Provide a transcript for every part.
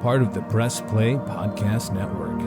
part of the Press Play Podcast Network.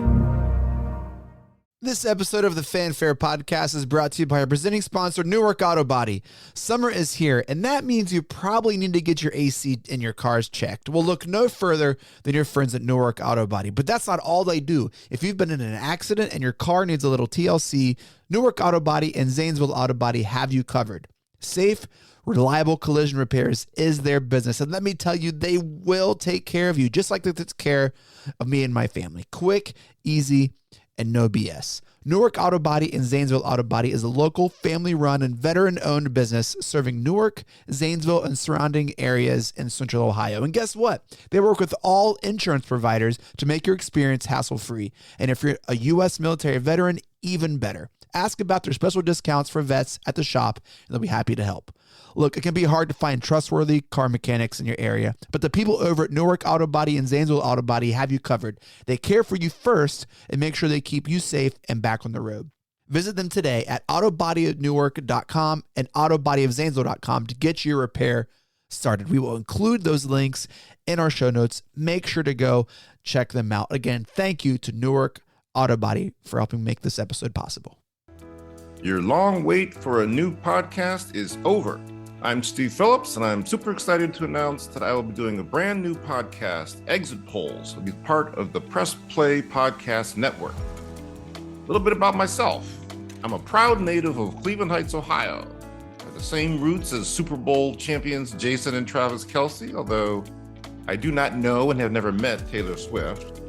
This episode of the Fanfare Podcast is brought to you by our presenting sponsor, Newark AutoBody. Summer is here, and that means you probably need to get your AC in your cars checked. Well, look no further than your friends at Newark AutoBody, but that's not all they do. If you've been in an accident and your car needs a little TLC, Newark AutoBody and Zanesville AutoBody have you covered. Safe, reliable collision repairs is their business. And let me tell you, they will take care of you just like they took care of me and my family. Quick, easy, and no BS. Newark AutoBody and Zanesville AutoBody is a local, family-run, and veteran-owned business serving Newark, Zanesville, and surrounding areas in Central Ohio. And guess what? They work with all insurance providers to make your experience hassle-free. And if you're a U.S. military veteran, even better. Ask about their special discounts for vets at the shop, and they'll be happy to help. Look, it can be hard to find trustworthy car mechanics in your area, but the people over at Newark AutoBody and Zanesville AutoBody have you covered. They care for you first and make sure they keep you safe and back on the road. Visit them today at autobodyofnewark.com and autobodyofzanesville.com to get your repair started. We will include those links in our show notes. Make sure to go check them out. Again, thank you to Newark AutoBody for helping make this episode possible. Your long wait for a new podcast is over. I'm Steve Phillips, and I'm super excited to announce that I will be doing a brand new podcast, Exit Polls, will be part of the Press Play Podcast Network. A little bit about myself. I'm a proud native of Cleveland Heights, Ohio. I have the same roots as Super Bowl champions Jason and Travis Kelce, although I do not know and have never met Taylor Swift.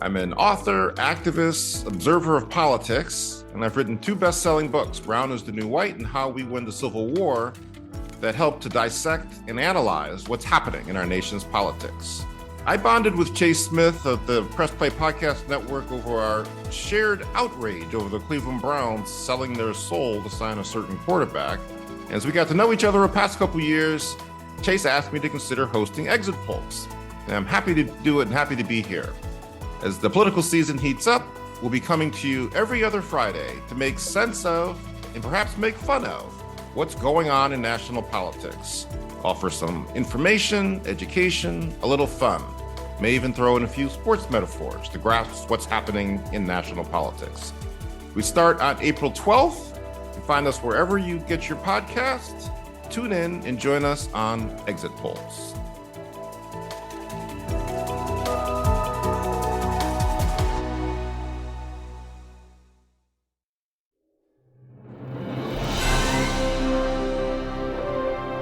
I'm an author, activist, observer of politics, and I've written 2 best-selling books, Brown is the New White and How We Win the Civil War, that help to dissect and analyze what's happening in our nation's politics. I bonded with Chase Smith of the Press Play Podcast Network over our shared outrage over the Cleveland Browns selling their soul to sign a certain quarterback. As we got to know each other over the past couple years, Chase asked me to consider hosting Exit Polls. And I'm happy to do it and happy to be here. As the political season heats up, we'll be coming to you every other Friday to make sense of and perhaps make fun of what's going on in national politics. Offer some information, education, a little fun. May even throw in a few sports metaphors to grasp what's happening in national politics. We start on April 12th. You can find us wherever you get your podcasts. Tune in and join us on Exit Polls.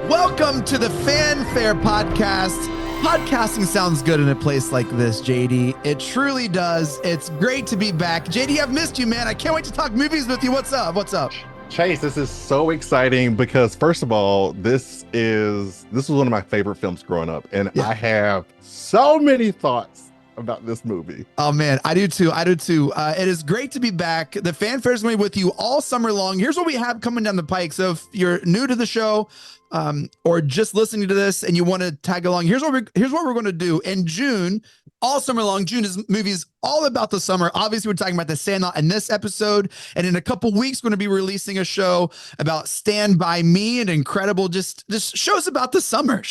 Welcome to the Fanfare Podcast. Podcasting sounds good in a place like this, JD. It truly does. It's great to be back. JD, I've missed you, man. I can't wait to talk movies with you. What's up? What's up? Chase, this is so exciting because, first of all, this was one of my favorite films growing up, and I have so many thoughts about this movie. Oh man, I do too. It is great to be back. The Fanfare is going to be with you all summer long. Here's what we have coming down the pike. So if you're new to the show, or just listening to this and you want to tag along, here's what we're going to do in June, all summer long. June is movies all about the summer. Obviously, we're talking about the Sandlot in this episode, and in a couple weeks, we're going to be releasing a show about Stand By Me, and incredible, just shows about the summer.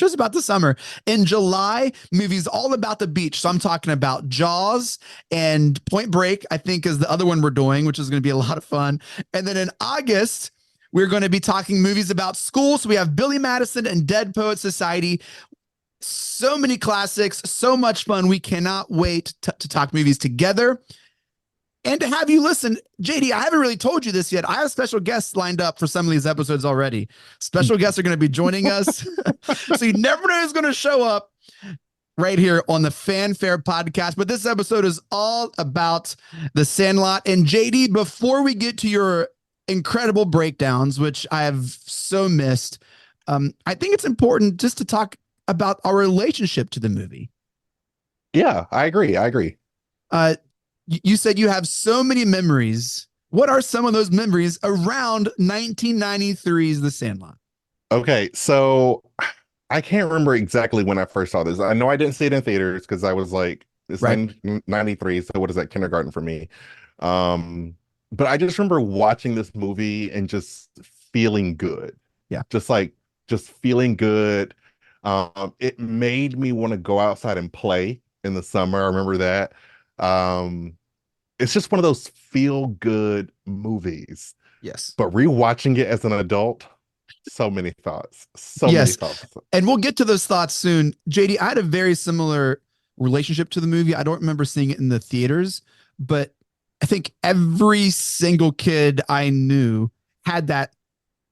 In July, movies all about the beach. So I'm talking about Jaws and Point Break, I think, is the other one we're doing, which is going to be a lot of fun. And then in August, we're going to be talking movies about school. So we have Billy Madison and Dead Poet Society. So many classics, so much fun. We cannot wait to talk movies together and to have you listen. JD, I haven't really told you this yet. I have special guests lined up for some of these episodes already. Special guests are going to be joining us. So you never know who's going to show up right here on the Fanfare Podcast. But this episode is all about the Sandlot. And JD, before we get to your incredible breakdowns, which I have so missed, I think it's important just to talk about our relationship to the movie. Yeah, I agree. You said you have so many memories. What are some of those memories around 1993's The Sandlot? Okay, so I can't remember exactly when I first saw this. I know I didn't see it in theaters because I was like, it's right. 93, so what is that, kindergarten for me? But I just remember watching this movie and just feeling good. Yeah. Just feeling good. It made me want to go outside and play in the summer. I remember that. Um, it's just one of those feel good movies. Yes. But rewatching it as an adult, so many thoughts. So many Yes. thoughts. And we'll get to those thoughts soon. JD, I had a very similar relationship to the movie. I don't remember seeing it in the theaters, but I think every single kid I knew had that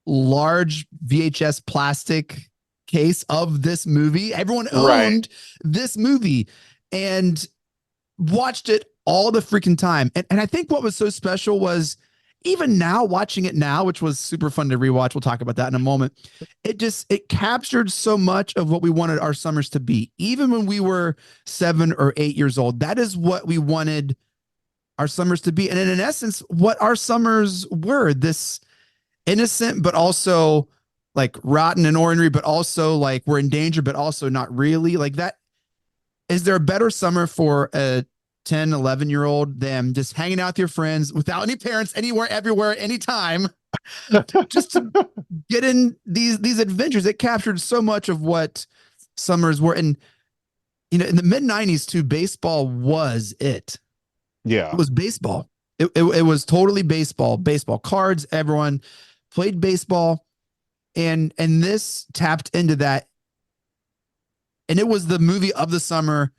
large VHS plastic case of this movie. Everyone Right. owned this movie and watched it all the freaking time. And I think what was so special was even now watching it now, which was super fun to rewatch. We'll talk about that in a moment. It captured so much of what we wanted our summers to be. Even when we were 7 or 8 years old, that is what we wanted our summers to be. And in essence, what our summers were, this innocent, but also like rotten and ornery, but also like we're in danger, but also not really like that. Is there a better summer for a 10, 11-year-old than just hanging out with your friends without any parents, anywhere, everywhere, anytime, just to get in these adventures? It captured so much of what summers were. And, in the mid 90s too, baseball was it. It Yeah. was baseball. It was totally baseball cards. Everyone played baseball. And this tapped into that. And it was the movie of the summer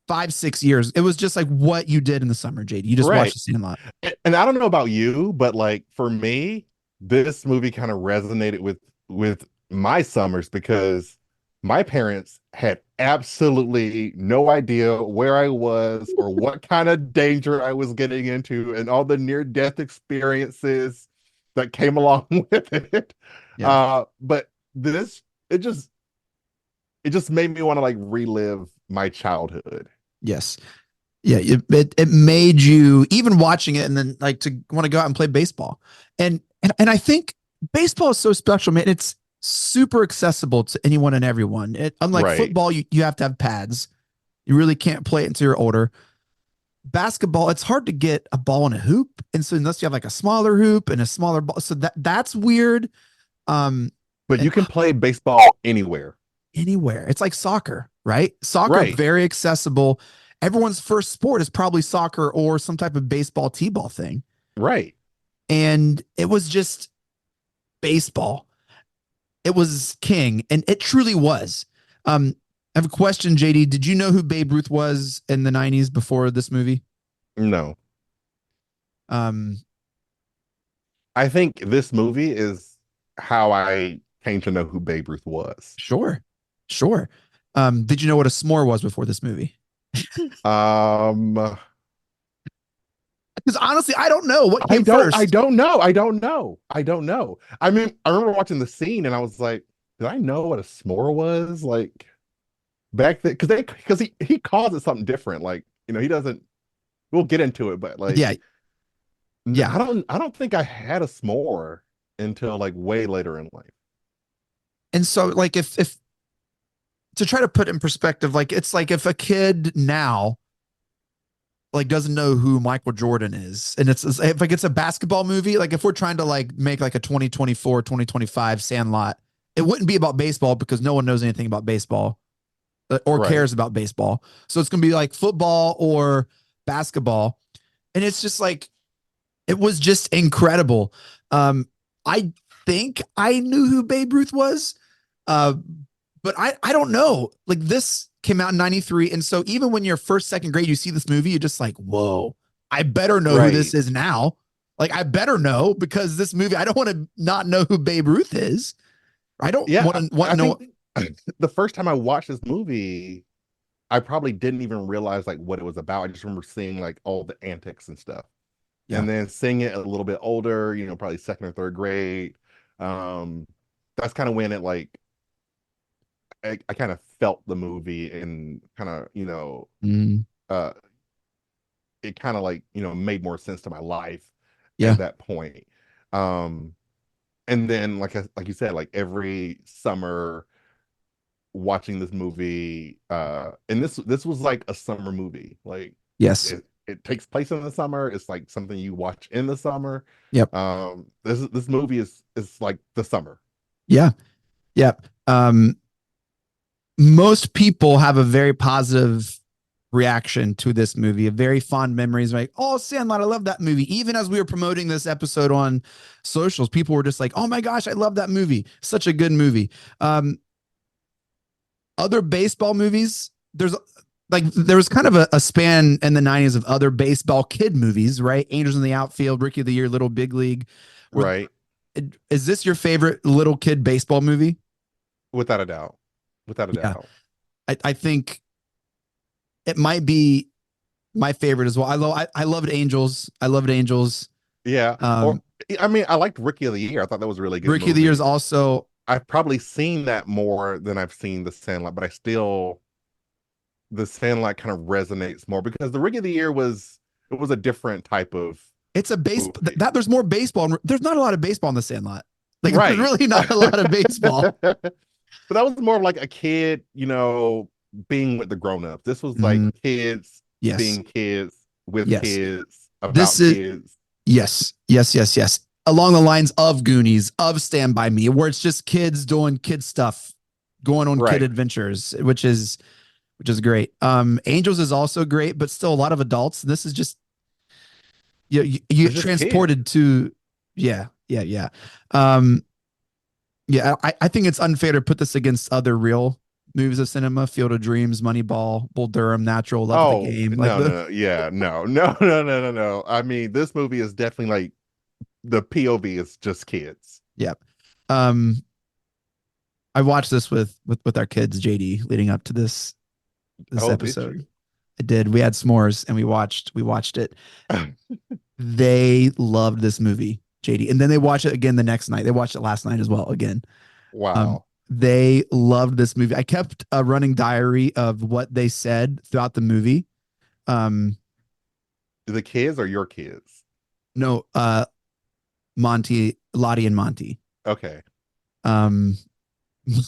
5-6 years. It was just like what you did in the summer, JD. You just watched Right. the Sandlot. And I don't know about you, but like for me, this movie kind of resonated with my summers because my parents had absolutely no idea where I was or what kind of danger I was getting into and all the near-death experiences that came along with it. Yeah. But this it just made me want to like relive my childhood. Yes. Yeah. It made you even watching it and then like to want to go out and play baseball. And I think baseball is so special, man. It's super accessible to anyone and everyone. Unlike Right. football, you have to have pads. You really can't play it until you're older. Basketball, it's hard to get a ball in a hoop. And so unless you have like a smaller hoop and a smaller ball, so that's weird. Um, But and you can play baseball anywhere. anywhere. It's like soccer, right? Soccer, Right. very accessible. Everyone's first sport is probably soccer or some type of baseball t-ball thing. Right. And it was just baseball. It was king, and it truly was. I have a question, JD. Did you know who Babe Ruth was in the 90s before this movie? No. Um, I think this movie is how I came to know who Babe Ruth was. sure. Sure. Did you know what a s'more was before this movie? Um Because honestly, I don't know what I came don't I first. don't know. I don't know. I don't know. I mean, I remember watching the scene and I was like, did I know what a s'more was? Like back then because he calls it something different. Like, he doesn't we'll get into it, but like Yeah. Yeah. I don't think I had a s'more until like way later in life. And so like if to try to put in perspective, like it's like if a kid now like doesn't know who Michael Jordan is, and it's if like it's a basketball movie, like if we're trying to like make like a 2024, 2025 Sandlot, it wouldn't be about baseball because no one knows anything about baseball or Right. cares about baseball. So it's gonna be like football or basketball. And it's just like it was just incredible. I think I knew who Babe Ruth was. Uh, but I don't know. Like this came out in 93. And so even when you're first, second grade, you see this movie, you're just like, whoa, I better know who this Right. is now. Like I better know because this movie, I don't want to not know who Babe Ruth is. I don't Yeah, want I to know. think the first time I watched this movie, I probably didn't even realize like what it was about. I just remember seeing like all the antics and stuff. Yeah. And then seeing it a little bit older, probably second or third grade. Um, that's kind of when it like I kind of felt the movie and kind of, Mm, uh it kind of like, made more sense to my life yeah. at that point. Um, and then like you said, like every summer watching this movie, and this was like a summer movie. Like Yes. it takes place in the summer. It's like something you watch in the summer. Yep. This movie is like the summer. Yeah. Yep. Most people have a very positive reaction to this movie, a very fond memories. Like, oh, Sandlot, I love that movie. Even as we were promoting this episode on socials, people were just like, oh my gosh, I love that movie. Such a good movie. Other baseball movies, there was kind of a span in the 90s of other baseball kid movies, right? Angels in the Outfield, Rookie of the Year, Little Big League. Right. Is this your favorite little kid baseball movie? Without a doubt. Without a Yeah. doubt. I think it might be my favorite as well. I loved Angels. I loved Angels. Yeah. Um, I mean, I liked Rookie of the Year. I thought that was a really good Rookie of the Year is movie. also, I've probably seen that more than I've seen The Sandlot, but The Sandlot kind of resonates more because the Rookie of the Year it was a different type of it's a base movie. that there's more baseball. There's not a lot of baseball in the Sandlot. Like there's Right. really not a lot of baseball. But that was more of like a kid, being with the grown-ups. This was like Mm, kids yes. being kids with Yes. kids This about is kids. yes. Along the lines of Goonies, of Stand By Me, where it's just kids doing kid stuff, going on kid Right. adventures, which is great. Angels is also great, but still a lot of adults. This is just you It's get just kids. transported to yeah. Um, yeah, I think it's unfair to put this against other real movies of cinema: Field of Dreams, Moneyball, Bull Durham, Natural, Love of the Oh, Game. Like no, the no, no. Yeah, no, no, no, no, no, no. I mean, this movie is definitely like the POV is just kids. yeah. Um, I watched this with our kids, JD, leading up to this Oh, did you? episode. I did. We had s'mores and we watched it. They loved this movie, JD, and then they watched it again the next night. They watched it last night as well again. Wow. They loved this movie. I kept a running diary of what they said throughout the movie. Um, The kids or your kids? no, Lottie and Monty. Okay. Um,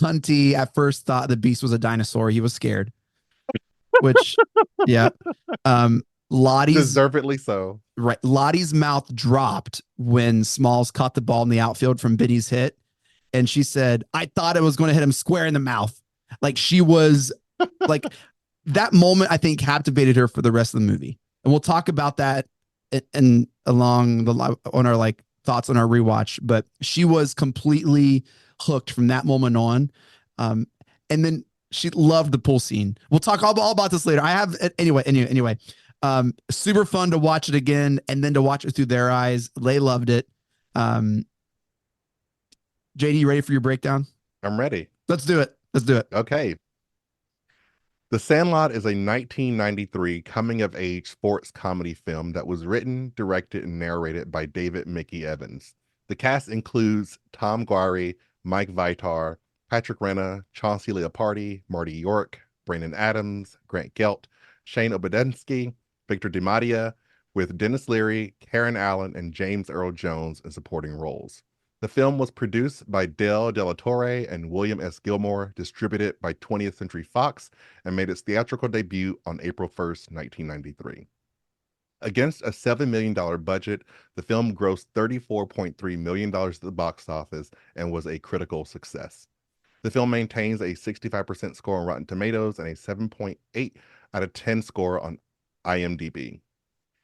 Monty at first thought the beast was a dinosaur. He was scared, which, yeah. Um, Lottie's Deservedly so. right. Lottie's mouth dropped when Smalls caught the ball in the outfield from Benny's hit. And she said, I thought it was going to hit him square in the mouth. Like she was like that moment, I think captivated her for the rest of the movie. And we'll talk about that and along the on our like thoughts on our rewatch, but she was completely hooked from that moment on. Um, and then she loved the pool scene. We'll talk all about this later. I have anyway. Super fun to watch it again and then to watch it through their eyes. They loved it. JD, you ready for your breakdown? I'm ready. Let's do it. Okay. The Sandlot is a 1993 coming-of-age sports comedy film that was written, directed, and narrated by David Mickey Evans. The cast includes Tom Guari, Mike Vitar, Patrick Renna, Chauncey Leopardi, Marty York, Brandon Adams, Grant Gelt, Shane Obedensky, Victor DiMattia, with Dennis Leary, Karen Allen, and James Earl Jones in supporting roles. The film was produced by Del Della Torre and William S. Gilmore, distributed by 20th Century Fox, and made its theatrical debut on April 1st, 1993. Against a $7 million budget, the film grossed $34.3 million at the box office and was a critical success. The film maintains a 65% score on Rotten Tomatoes and a 7.8 out of 10 score on IMDb.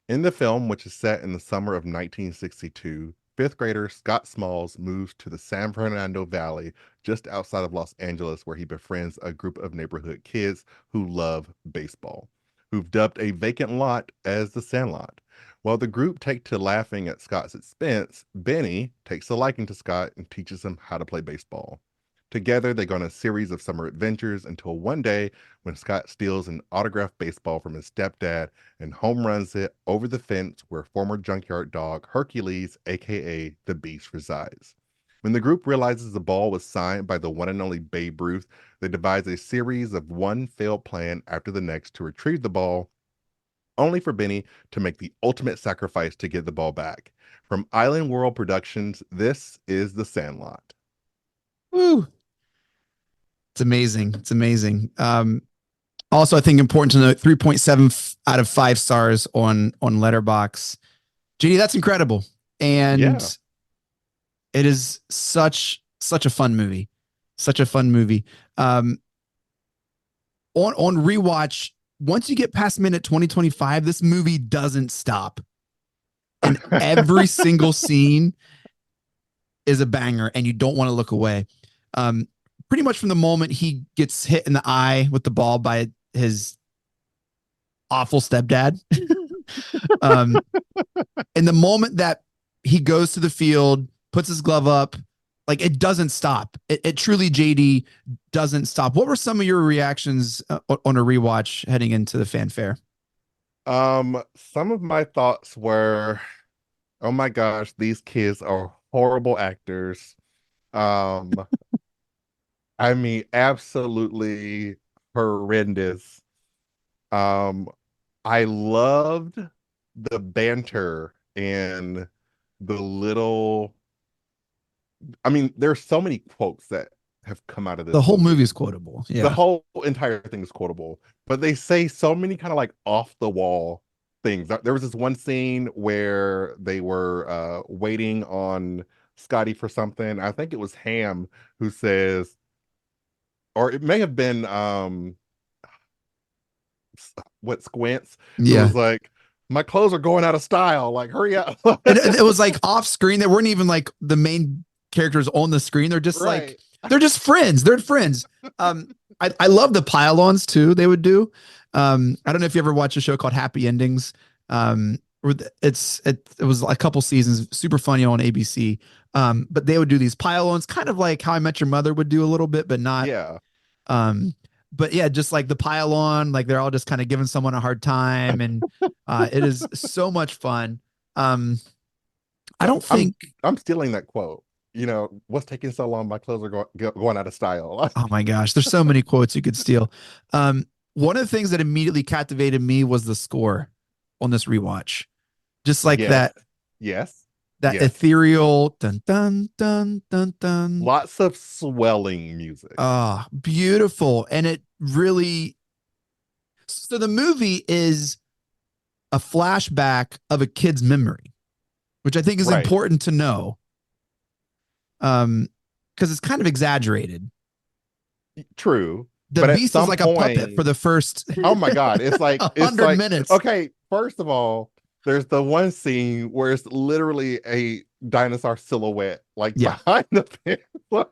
In the film, which is set in the summer of 1962, fifth grader Scott Smalls moves to the San Fernando Valley just outside of Los Angeles, where he befriends a group of neighborhood kids who love baseball, who've dubbed a vacant lot as the Sandlot. While the group take to laughing at Scott's expense, Benny takes a liking to Scott and teaches him how to play baseball. Together, they go on a series of summer adventures until one day when Scott steals an autographed baseball from his stepdad and home runs it over the fence where former junkyard dog Hercules, aka the Beast, resides. When the group realizes the ball was signed by the one and only Babe Ruth, they devise a series of one failed plan after the next to retrieve the ball, only for Benny to make the ultimate sacrifice to get the ball back. From Island World Productions, this is The Sandlot. Woo. It's amazing. Also, I think important to note 3.7 out of 5 stars on Letterboxd. JD, that's incredible. And Yeah. it is such a fun movie. On rewatch, once you get past minute 2025, this movie doesn't stop. And every single scene is a banger and you don't want to look away. Pretty much from the moment he gets hit in the eye with the ball by his awful stepdad. And the moment that he goes to the field, puts his glove up, like it doesn't stop. It truly, JD, doesn't stop. What were some of your reactions on a rewatch heading into the fanfare? Some of my thoughts were, oh my gosh, these kids are horrible actors. Um, I mean, absolutely horrendous. Um, I loved the banter and the little. I mean, there's so many quotes that have come out of The this whole movie. movie is quotable. The Yeah. whole entire thing is quotable, but they say so many kind of like off the wall things. There was this one scene where they were waiting on Scotty for something. I think it was Ham who says, or it may have been what Squints, who Yeah. was like, my clothes are going out of style. Like, hurry up. It was like off screen. They weren't even like the main characters on the screen. They're just Right. like, they're just friends. They're friends. I love the pile-ons too. They would do. I don't know if you ever watched a show called Happy Endings. Where it was a couple seasons, super funny on ABC. But they would do these pile-ons, kind of like How I Met Your Mother would do a little bit, but not. Yeah. But yeah, just like the pile on, like they're all just kind of giving someone a hard time, and it is so much fun. I don't think. I'm stealing that quote. You know, what's taking so long? My clothes are going out of style. Oh my gosh, there's so many quotes you could steal. One of the things that immediately captivated me was the score on this rewatch, just like Yes. Yes. that Yes. ethereal dun dun dun dun dun. Lots of swelling music. Ah, beautiful, and it really. So the movie is a flashback of a kid's memory, which I think is Right. important to know. Because it's kind of exaggerated. True. The But at beast is some like a puppet point- for the first Oh my God. It's like 100 minutes. Okay, first of all, there's the one scene where it's literally a dinosaur silhouette, like Yeah. behind the fence. Like,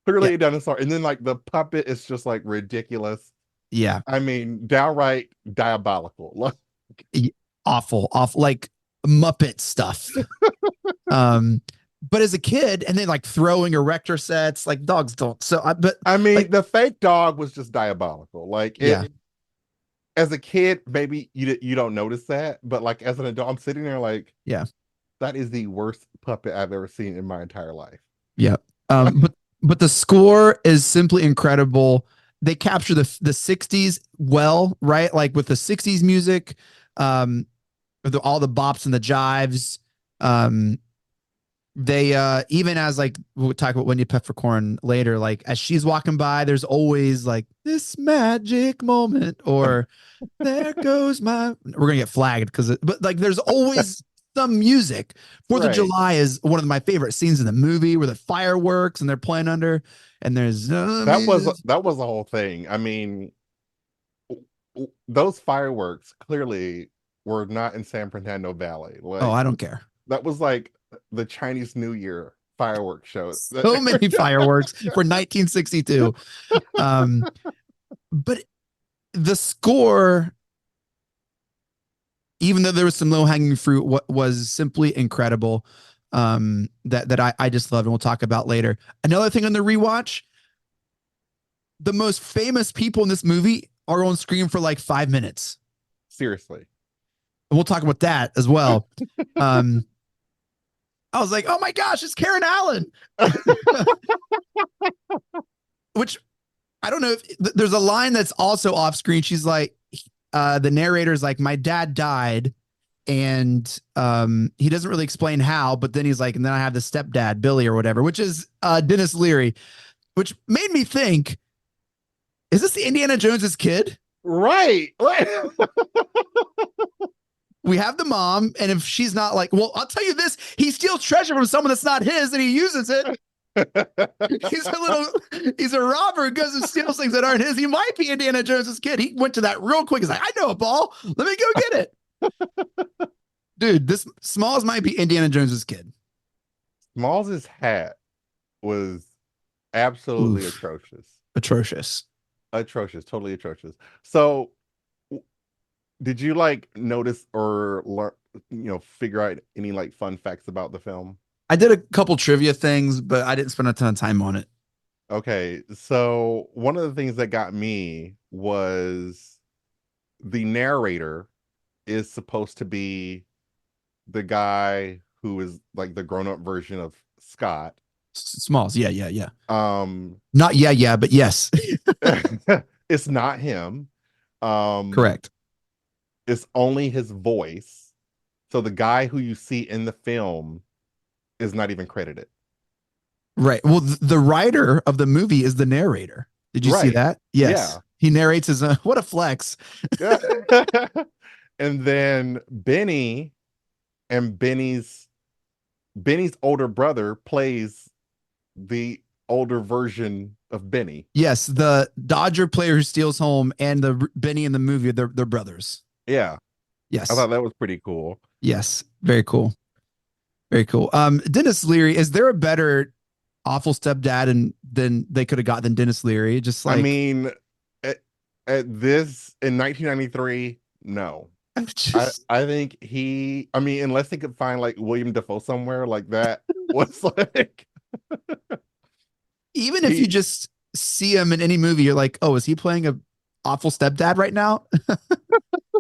clearly Yeah. a dinosaur. And then like the puppet is just like ridiculous. Yeah, I mean, downright diabolical. Like, awful, like Muppet stuff. But as a kid, and then like throwing erector sets, like dogs don't. So, but I mean, like, the fake dog was just diabolical. Like, Yeah. As a kid, maybe you don't notice that, but like as an adult, I'm sitting there like, Yeah. that is the worst puppet I've ever seen in my entire life. yeah. But the score is simply incredible. They capture the 60s well, right? Like with the 60s music, with all the bops and the jives. They even as like we'll talk about Wendy Peppercorn later, like as she's walking by, there's always like this magic moment, or there goes my. We're gonna get flagged but like there's always some music. Fourth of Right. July is one of my favorite scenes in the movie where the fireworks and they're playing under, and there's That was the whole thing. I mean, those fireworks clearly were not in San Fernando Valley. Like, oh, I don't care. that was like the Chinese New Year fireworks show. So many fireworks for 1962. But the score, even though there was some low hanging fruit, what was simply incredible. That I just loved, and we'll talk about later. Another thing on the rewatch, the most famous people in this movie are on screen for like 5 minutes. Seriously. And we'll talk about that as well. I was like, oh my gosh, it's Karen Allen. Which I don't know if there's a line that's also off screen. She's like, the narrator's like, my dad died, and he doesn't really explain how, but then he's like, and then I have the stepdad, Billy or whatever, which is Dennis Leary, which made me think, is this the Indiana Jones's kid? Right. We have the mom, and if she's not like, well, I'll tell you this, he steals treasure from someone that's not his and he uses it. He's a robber who goes and steals things that aren't his. He might be Indiana Jones's kid. He went to that real quick. He's like, I know a ball. Let me go get it. Dude, this Smalls might be Indiana Jones's kid. Smalls's hat was absolutely Oof. atrocious. Atrocious. Atrocious, totally atrocious. So, did you like notice or learn, figure out any like fun facts about the film? I did a couple trivia things, but I didn't spend a ton of time on it. Okay, so one of the things that got me was the narrator is supposed to be the guy who is like the grown-up version of Scott. Smalls. Yeah, yeah, yeah. Um, Not yeah, but yes. it's not him. Correct. It's only his voice. So the guy who you see in the film is not even credited. Right. Well, the writer of the movie is the narrator. Did you see Right. that? Yes. Yeah. He narrates his own. What a flex. And then Benny and Benny's older brother plays the older version of Benny. Yes, the Dodger player who steals home and the Benny in the movie, they're brothers. Yeah. I Yes. thought that was pretty cool. Yes. Very cool. Very cool. Dennis Leary, is there a better awful stepdad than they could have got than Dennis Leary? Just like, I mean, at this in 1993, no. I think unless they could find like William Dafoe somewhere, like that was like even if you just see him in any movie, you're like, oh, is he playing a awful stepdad right now?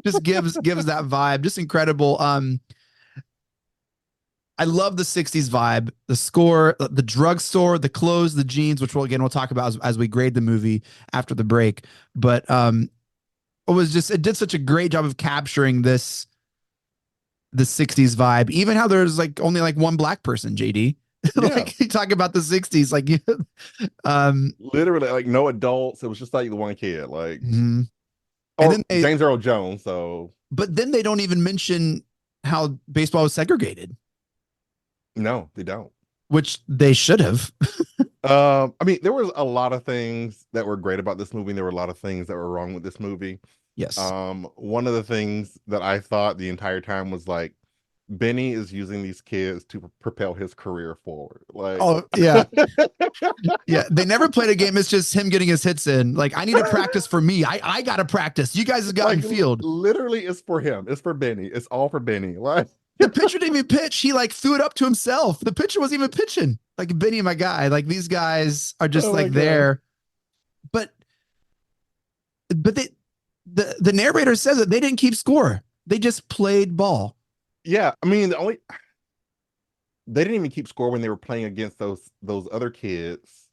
Just gives that vibe. Just incredible. I love the 60s vibe, the score, the drugstore, the clothes, the jeans, which we'll talk about as we grade the movie after the break. But it did such a great job of capturing the 60s vibe. Even how there's like only like one black person, JD. Like you talk about the 60s, like literally like no adults. It was just like the one kid, like mm-hmm. or then James Earl Jones. So, but then they don't even mention how baseball was segregated. No, they don't. Which they should have. I mean, there was a lot of things that were great about this movie, and there were a lot of things that were wrong with this movie. Yes. One of the things that I thought the entire time was like, Benny is using these kids to propel his career forward. Like, oh yeah, yeah. They never played a game. It's just him getting his hits in. Like, I need to practice for me. I gotta practice. You guys have gotten field. Literally, it's for him. It's for Benny. It's all for Benny. Like. The pitcher didn't even pitch. He like threw it up to himself. The pitcher wasn't even pitching. Like, Benny, my guy. Like, these guys are just like there. But the narrator says that they didn't keep score. They just played ball. Yeah, I mean they didn't even keep score when they were playing against those other kids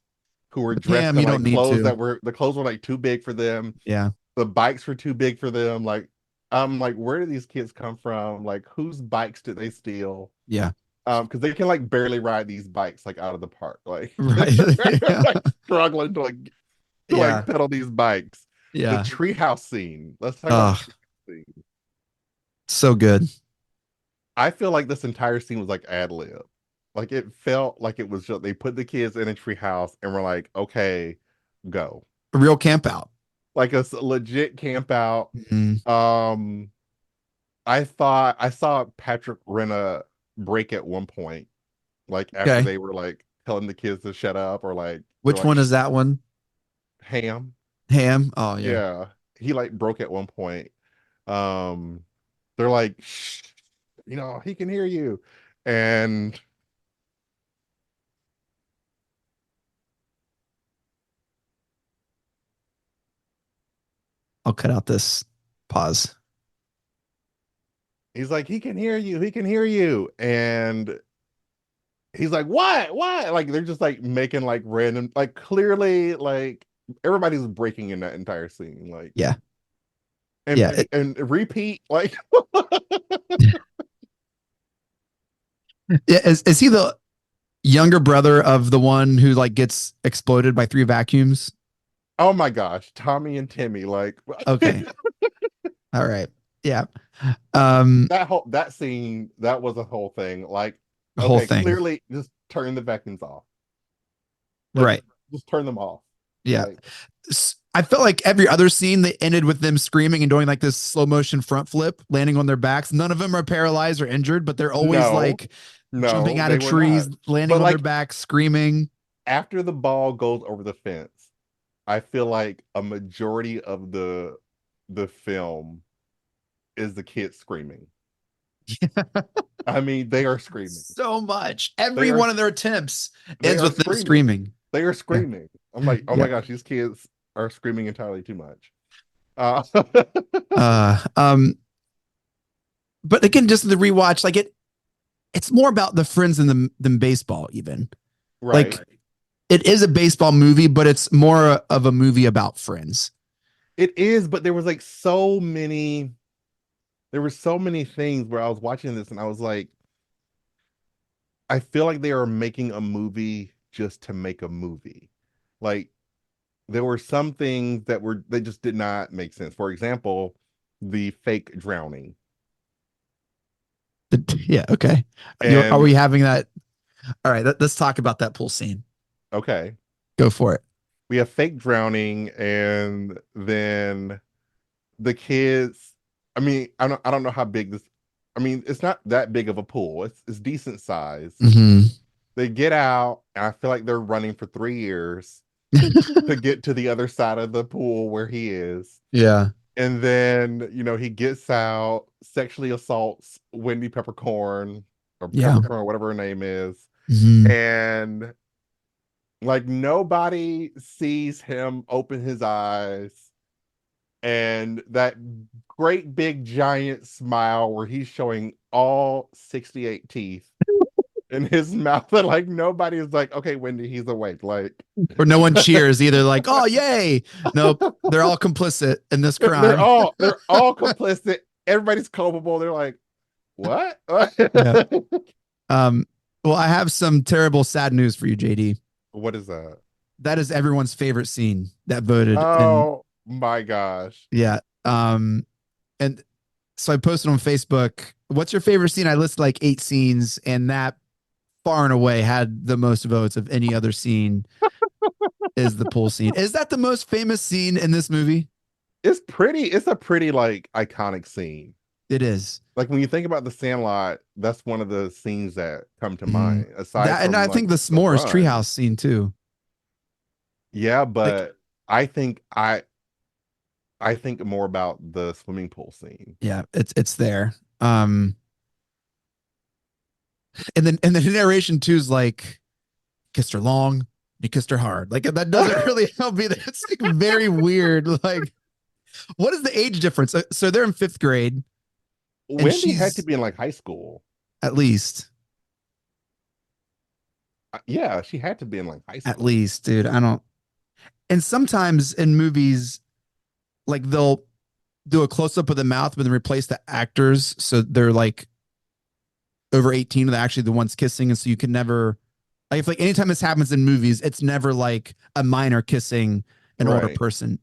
who were dressed in like clothes the clothes were like too big for them. Yeah, the bikes were too big for them. Like, I'm like, where do these kids come from? Like, whose bikes did they steal? Yeah. Because they can like barely ride these bikes like out of the park. Like, right. like struggling to like pedal these bikes. Yeah. The treehouse scene. Let's talk about the treehouse scene. So good. I feel like this entire scene was like ad lib. Like, it felt like it was just they put the kids in a treehouse and were like, okay, go. A real camp out. Like a legit camp out. Mm-hmm. I thought I saw Patrick Renna break at one point, like after they were like telling the kids to shut up, or like which one is that one? Ham. Oh yeah. Yeah. He like broke at one point. They're like, shh, he can hear you. And I'll cut out this pause. He's like, he can hear you. And he's like, what? Like, they're just like making like random, like clearly like everybody's breaking in that entire scene. Like, yeah. And repeat, like is he the younger brother of the one who like gets exploded by 3 vacuums? Oh my gosh, Tommy and Timmy, like okay. All right. Yeah. That scene, that was a whole thing. Like, the whole thing. Clearly just turn the vacuums off. Like, Right. just turn them off. Yeah. Like, I felt like every other scene they ended with them screaming and doing like this slow motion front flip, landing on their backs. None of them are paralyzed or injured, but they're always no, like jumping no, out they of were trees, not. landing But on their like backs, screaming. after the ball goes over the fence, I feel like a majority of the film is the kids screaming. I mean, they are screaming. So much. They Every are one of their attempts they ends are with them screaming. screaming. They are Yeah. screaming. I'm like, oh Yeah. my gosh, these kids are screaming entirely too much. Uh, Uh, um, but again, just the rewatch, like it's more about the friends than baseball, even. right. Like it is a baseball movie, but it's more of a movie about friends. It is, but there was like there were so many things where I was watching this and I was like, I feel like they are making a movie just to make a movie. Like there were some things that they just did not make sense. For example, the fake drowning. Yeah. Okay. Are And we having that? All right. Let's talk about that pool scene. okay, Go for it. we have fake drowning, and then the kids. I mean, I don't know how big this. I mean, it's not that big of a pool. It's decent size. Mm-hmm. They get out, and I feel like they're running for 3 years to get to the other side of the pool where he is. Yeah. And then, he gets out, sexually assaults Wendy Peppercorn or Yeah. Peppercorn, or whatever her name is. Mm-hmm. And like nobody sees him open his eyes. And that great big giant smile where he's showing all 68 teeth in his mouth. And like nobody is like, okay, Wendy, he's awake. Like, Or no one cheers either. Like, oh, yay. Nope. They're all complicit in this they're crime. all they're all complicit. Everybody's culpable. They're like, what? Yeah. Um, well, I have some terrible, sad news for you, JD. What is that? That is everyone's favorite scene that voted. And Oh my gosh. yeah. And so I posted on Facebook, what's your favorite scene? I listed like 8 scenes, and that far and away had the most votes of any other scene is the pool scene. Is that the most famous scene in this movie? It's a pretty like iconic scene. It is. Like when you think about the Sandlot, that's one of the scenes that come to Mhm. mind. Aside That, and from I like think the the s'mores run. treehouse scene too. Yeah, Like, but I think I think more about the swimming pool scene. yeah, it's there. And then the narration too is like kissed her long, you kissed her hard. Like that doesn't really help me. It's like very weird. Like, what is the age difference? So they're in 5th grade, and Wendy had to she's be in like high school. at least, Yeah, she had to be in like high at school. least, dude. I don't. And sometimes in movies, like they'll do a close up of the mouth, but then replace the actors so they're like over 18 and they're actually the ones kissing, and so you can never. Like, if like anytime this happens in movies, it's never like a minor kissing an older Right. person.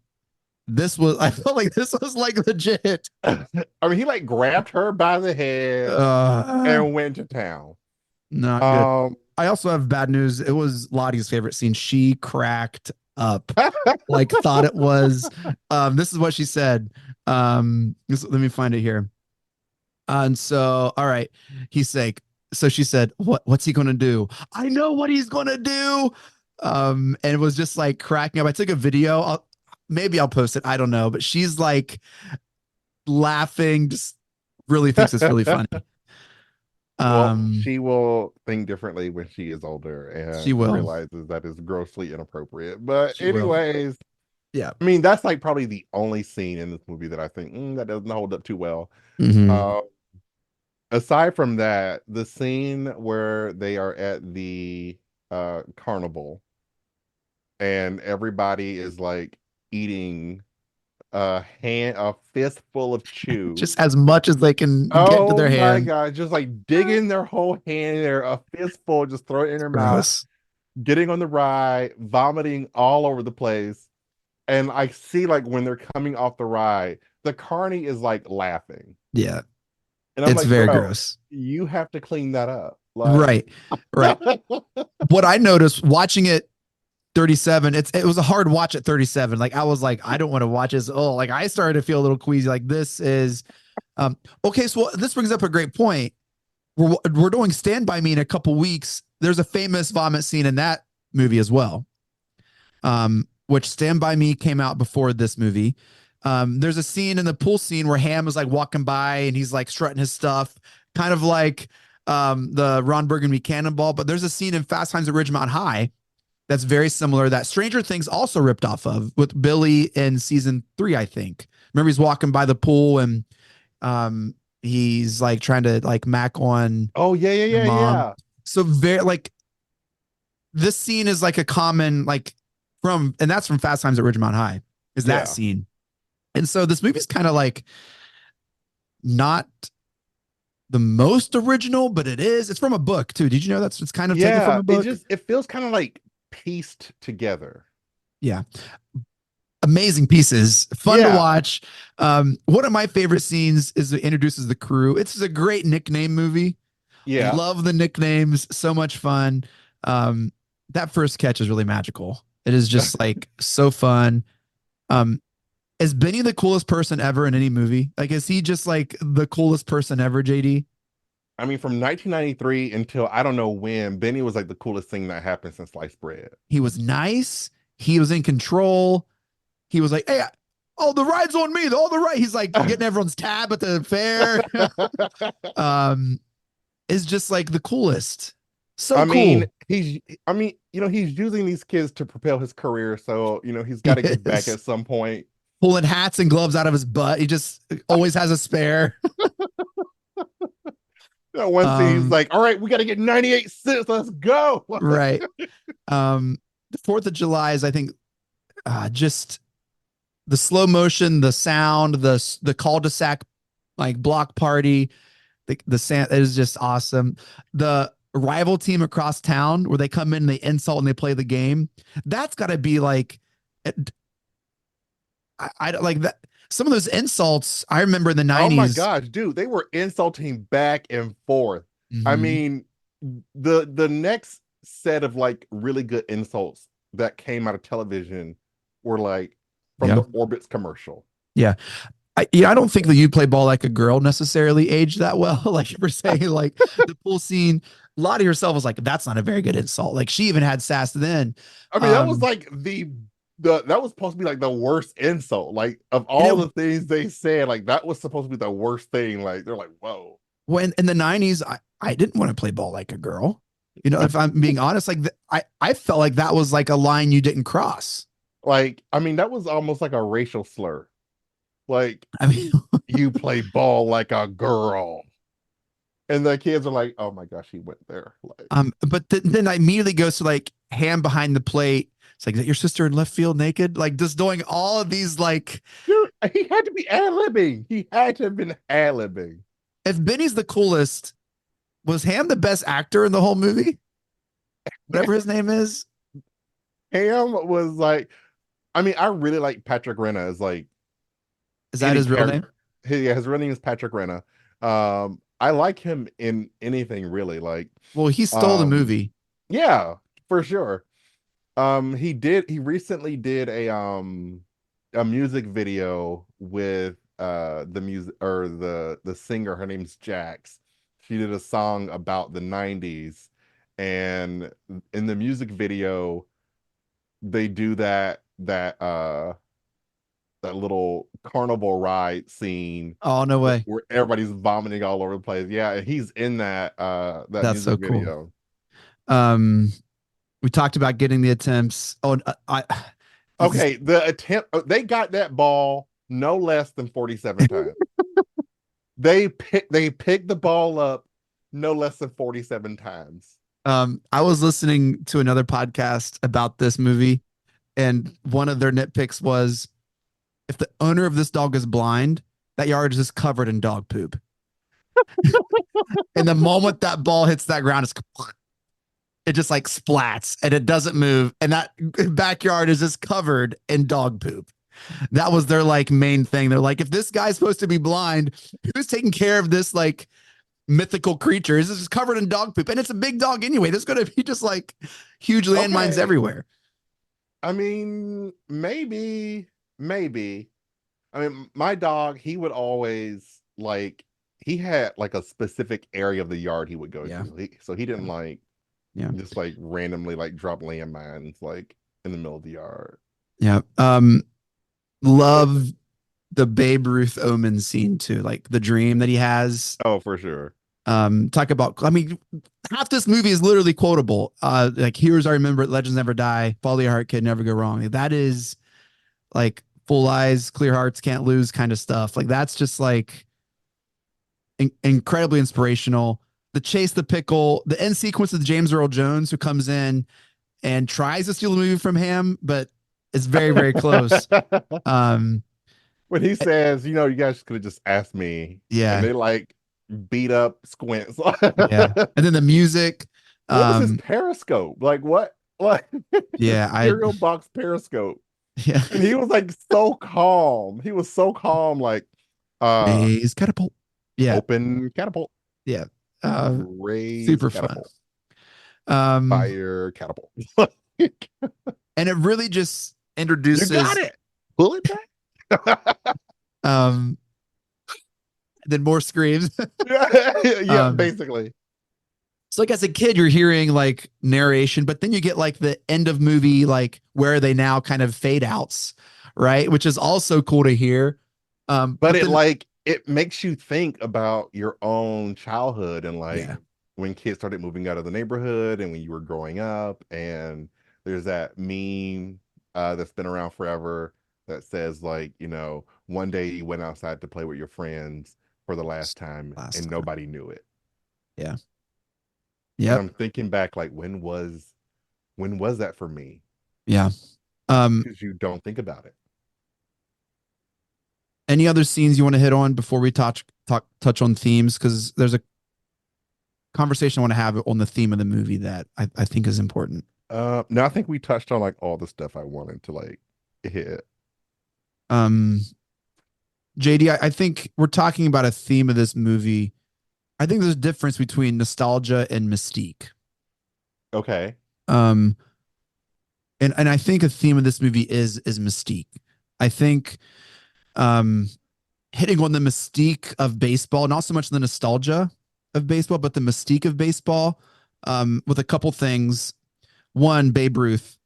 I felt like this was like legit. I mean, he like grabbed her by the head and went to town. Not good. I also have bad news. It was Lottie's favorite scene. She cracked up, like thought it was. This is what she said. Let me find it here. And so, all right, he's like, so she said, what's he gonna do? I know what he's gonna do. And it was just like cracking up. I took a video. Maybe I'll post it. I don't know, but she's like laughing, just really thinks it's really funny. Well, she will think differently when she is older She and will. realizes that is grossly inappropriate. But She will. anyways, Yeah. I mean, that's like probably the only scene in this movie that I think that doesn't hold up too well. Mhm. Aside from that, the scene where they are at the carnival and everybody is like eating a fistful of chew. Just as much as they can get into Oh their my hand. god, just like digging their whole hand in there, a fistful, just throw it in their mouth, Gross. getting on the ride, vomiting all over the place. And I see like when they're coming off the ride, the carny is like laughing. Yeah. And I'm It's like, very bro, gross. you have to clean that up. Like Right. Right. What I noticed watching it 37. It was a hard watch at 37. Like I was like, I don't want to watch this. Oh, like I started to feel a little queasy. Like this is okay. So this brings up a great point. We're doing Stand By Me in a couple weeks. There's a famous vomit scene in that movie as well. Which Stand By Me came out before this movie. There's a scene in the pool scene where Ham is like walking by and he's like strutting his stuff, kind of like the Ron Burgundy Cannonball. But there's a scene in Fast Times at Ridgemont High that's very similar that Stranger Things also ripped off of with Billy in season 3, I think. Remember, he's walking by the pool and he's like trying to like mac on Oh yeah, mom. yeah. So very like this scene is like a common like and that's from Fast Times at Ridgemont High is that Yeah. scene. And so this movie's kind of like not the most original, but it is. It's from a book too. Did you know it's kind of taken from a book? It feels kind of like pieced together. Yeah. Amazing pieces, fun to watch. One of my favorite scenes is it introduces the crew. It's a great nickname movie. Yeah. Love the nicknames, so much fun. That first catch is really magical. It is just like so fun. Is Benny the coolest person ever in any movie? Like, is he just like the coolest person ever, JD? I mean, from 1993 until I don't know when, Benny was like the coolest thing that happened since sliced bread. He was nice. He was in control. He was like, hey, oh, the ride's on me. All the ride. He's like getting everyone's tab at the fair. Is just like the coolest. So cool. He's using these kids to propel his career. So, he's got to get back at some point. Pulling hats and gloves out of his butt. He just always has a spare. One scene, he's like, all right, we got to get 98 cents. Let's go. Right. The 4th of July is, I think, just the slow motion, the sound, the cul-de-sac, like block party, the sand is just awesome. The rival team across town where they come in and they insult and they play the game. That's got to be like, I like that. Some of those insults I remember in the 90s. Oh my gosh, dude, they were insulting back and forth. Mm-hmm. I mean, the next set of like really good insults that came out of television were like from the Orbitz commercial. Yeah. I don't think that You Play Ball Like a Girl necessarily aged that well. Like you were saying, like the pool scene, Lottie herself was like, that's not a very good insult. Like she even had sass then. I mean, that was like that was supposed to be like the worst insult. Like of all the things they said, like that was supposed to be the worst thing. Like they're like, whoa. When in the 90s, I didn't want to play ball like a girl. If I'm being honest, like I felt like that was like a line you didn't cross. Like, I mean, that was almost like a racial slur. Like, I mean, you play ball like a girl. And the kids are like, oh my gosh, he went there. Like, but then I immediately goes to like Ham behind the plate. It's like, is that your sister in left field naked? Like just doing all of these like. Dude, he had to be ad-libbing. He had to have been ad-libbing. If Benny's the coolest, was Ham the best actor in the whole movie? Whatever his name is. Ham was like, I mean, I really like Patrick Renna as like. Is that his real name? His real name is Patrick Renna. I like him in anything really. Like, well, he stole the movie. Yeah, for sure. He recently did a music video with the music or the singer. Her name's Jax. She did a song about the 90s, and in the music video they do that little carnival ride scene. Oh, no way. Where everybody's vomiting all over the place. Yeah, and he's in that That's music so video. Cool. We talked about getting the attempts. Okay, the attempt, they got that ball no less than 47 times. They picked the ball up no less than 47 times. I was listening to another podcast about this movie, and one of their nitpicks was, if the owner of this dog is blind, that yard is just covered in dog poop. And the moment that ball hits that ground, it just like splats and it doesn't move. And that backyard is just covered in dog poop. That was their like main thing. They're like, if this guy's supposed to be blind, who's taking care of this like mythical creature? This is covered in dog poop. And it's a big dog anyway. There's going to be just like huge landmines everywhere. I mean, maybe. I mean, my dog, he would always like he had like a specific area of the yard he would go Yeah. to. So he didn't like Yeah. just like randomly like drop landmines like in the middle of the yard. Yeah. Love the Babe Ruth Omen scene too, like the dream that he has. Oh, for sure. Talk about, I mean, half this movie is literally quotable. Like heroes I remember, legends never die, follow your heart, kid, never go wrong. That is like full eyes, clear hearts, can't lose kind of stuff. Like that's just like incredibly inspirational. The chase the pickle, the end sequence of James Earl Jones who comes in and tries to steal the movie from him, but it's very, very close. Um, When he says, you know, you guys could have just asked me, and yeah, they like beat up Squints. yeah. And then the music, What was his um, periscope? Like what? Like his yeah, cereal box periscope. yeah, And he was like so calm. He was so calm, like raise catapult. Yeah, open catapult, yeah. Uh, raise super fun. catapult, Um, fire catapult. and it really just You got introduces, it. Pull it back. um, then more screams. Yeah, um, basically. So like as a kid, you're hearing like narration, but then you get like the end of movie, like where are they now kind of fade outs, right? Which is also cool to hear. But But it then like it makes you think about your own childhood and like yeah, when kids started moving out of the neighborhood and when you were growing up. And there's that meme that's been around forever that says like, you know, one day you went outside to play with your friends for the last time last and time. nobody knew it. Yeah. And Yep. I'm thinking back like when was that for me? Yeah. Um, Because you don't think about it. any other scenes you want to hit on before we touch on themes? Because there's a conversation I want to have on the theme of the movie that I think is important. No, I think we touched on like all the stuff I wanted to like hit. Um, JD, I think we're talking about a theme of this movie. I think there's a difference between nostalgia and mystique. Okay. Um, and I think a theme of this movie is mystique. I think um hitting on the mystique of baseball, not so much the nostalgia of baseball, but the mystique of baseball, with a couple things. One, Babe Ruth,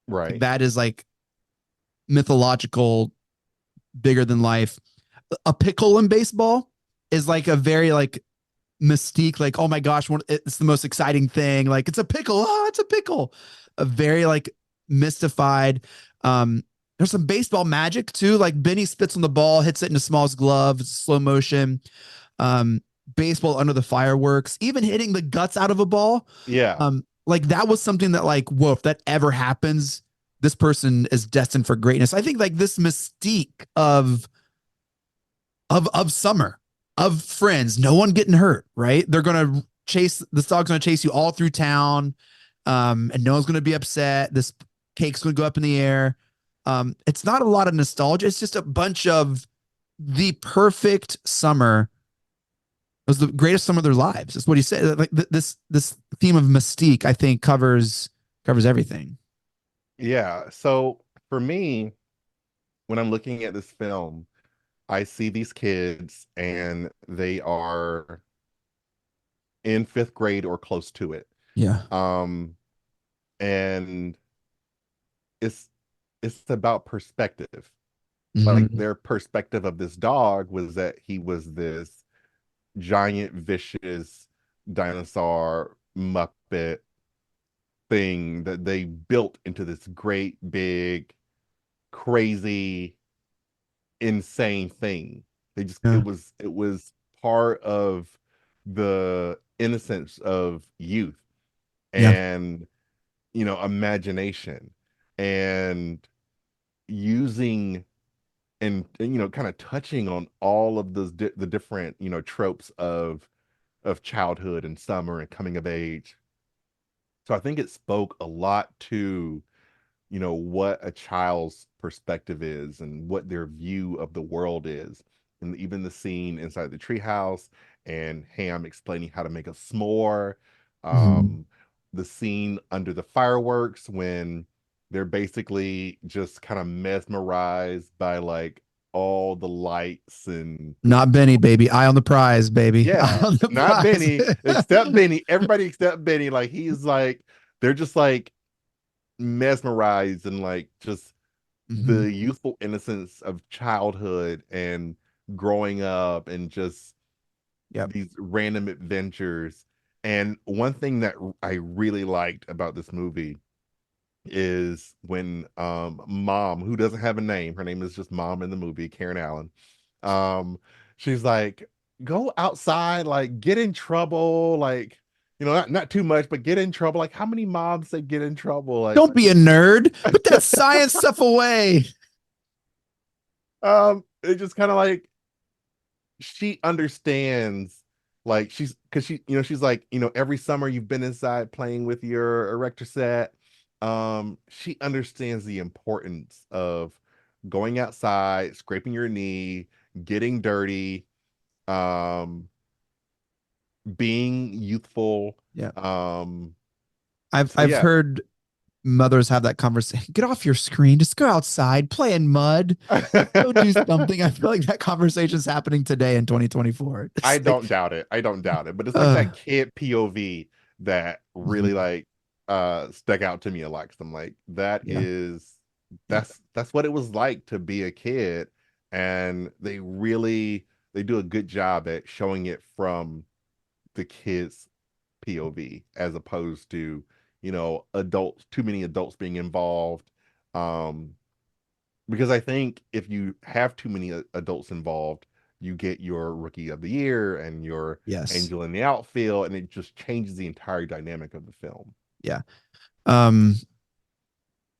like Right. that is like mythological, bigger than life. A pickle in baseball is like a very like mystique, like, oh my gosh, it's the most exciting thing. Like it's a pickle. Oh, it's a pickle. A very like mystified. There's some baseball magic too. Like Benny spits on the ball, hits it into Small's glove, it's slow motion. Um, Baseball under the fireworks, even hitting the guts out of a ball. Yeah. Like that was something that, like, whoa, if that ever happens, this person is destined for greatness. I think like this mystique of summer, of friends, no one getting hurt, right? They're gonna chase this dog's gonna chase you all through town, and no one's gonna be upset. This cake's gonna go up in the air. It's not a lot of nostalgia. It's just a bunch of the perfect summer. It was the greatest summer of their lives. That's what he said. Like this theme of mystique, I think covers everything. Yeah. So for me, when I'm looking at this film, I see these kids and they are in fifth grade or close to it. Yeah. Um, and it's it's about perspective. Like Mm-hmm. their perspective of this dog was that he was this giant, vicious dinosaur Muppet thing that they built into this great, big, crazy, insane thing. They just Yeah. it was part of the innocence of youth Yeah. and you know imagination and using and you know kind of touching on all of the different you know tropes of childhood and summer and coming of age. So I think it spoke a lot to you know what a child's perspective is and what their view of the world is. And even the scene inside the treehouse and Ham explaining how to make a s'more. Mm-hmm. um the scene under the fireworks when they're basically just kind of mesmerized by like all the lights and Not Benny, baby. Eye on the prize, baby. Eye yeah, on the not prize. Benny, except Benny. Everybody except Benny. Like he's like they're just like mesmerized and like just Mhm. the youthful innocence of childhood and growing up and just Yep. these random adventures. And one thing that I really liked about this movie is when mom, who doesn't have a name, her name is just mom in the movie, Karen Allen. She's like, go outside, like get in trouble, like not too much, but get in trouble. Like how many moms say get in trouble? Like Don't be a nerd. Put that science stuff away. it just kind of like she understands like she's because she's like every summer you've been inside playing with your erector set. She understands the importance of going outside, scraping your knee, getting dirty, um being youthful. Yeah. um I've yeah. heard mothers have that conversation. Get off your screen. Just go outside, play in mud, go do something. I feel like that conversation is happening today in 2024. I It's like, don't doubt it. I don't doubt it. But it's like that kid POV that really mhm. like stuck out to me a lot. 'Cause I'm like, Yeah. Yeah. that's what it was like to be a kid. And they do a good job at showing it from the kids' POV as opposed to, adults, too many adults being involved. Um, because I think if you have too many adults involved, you get your rookie of the year and your Yes. angel in the outfield, and it just changes the entire dynamic of the film. Yeah. Um,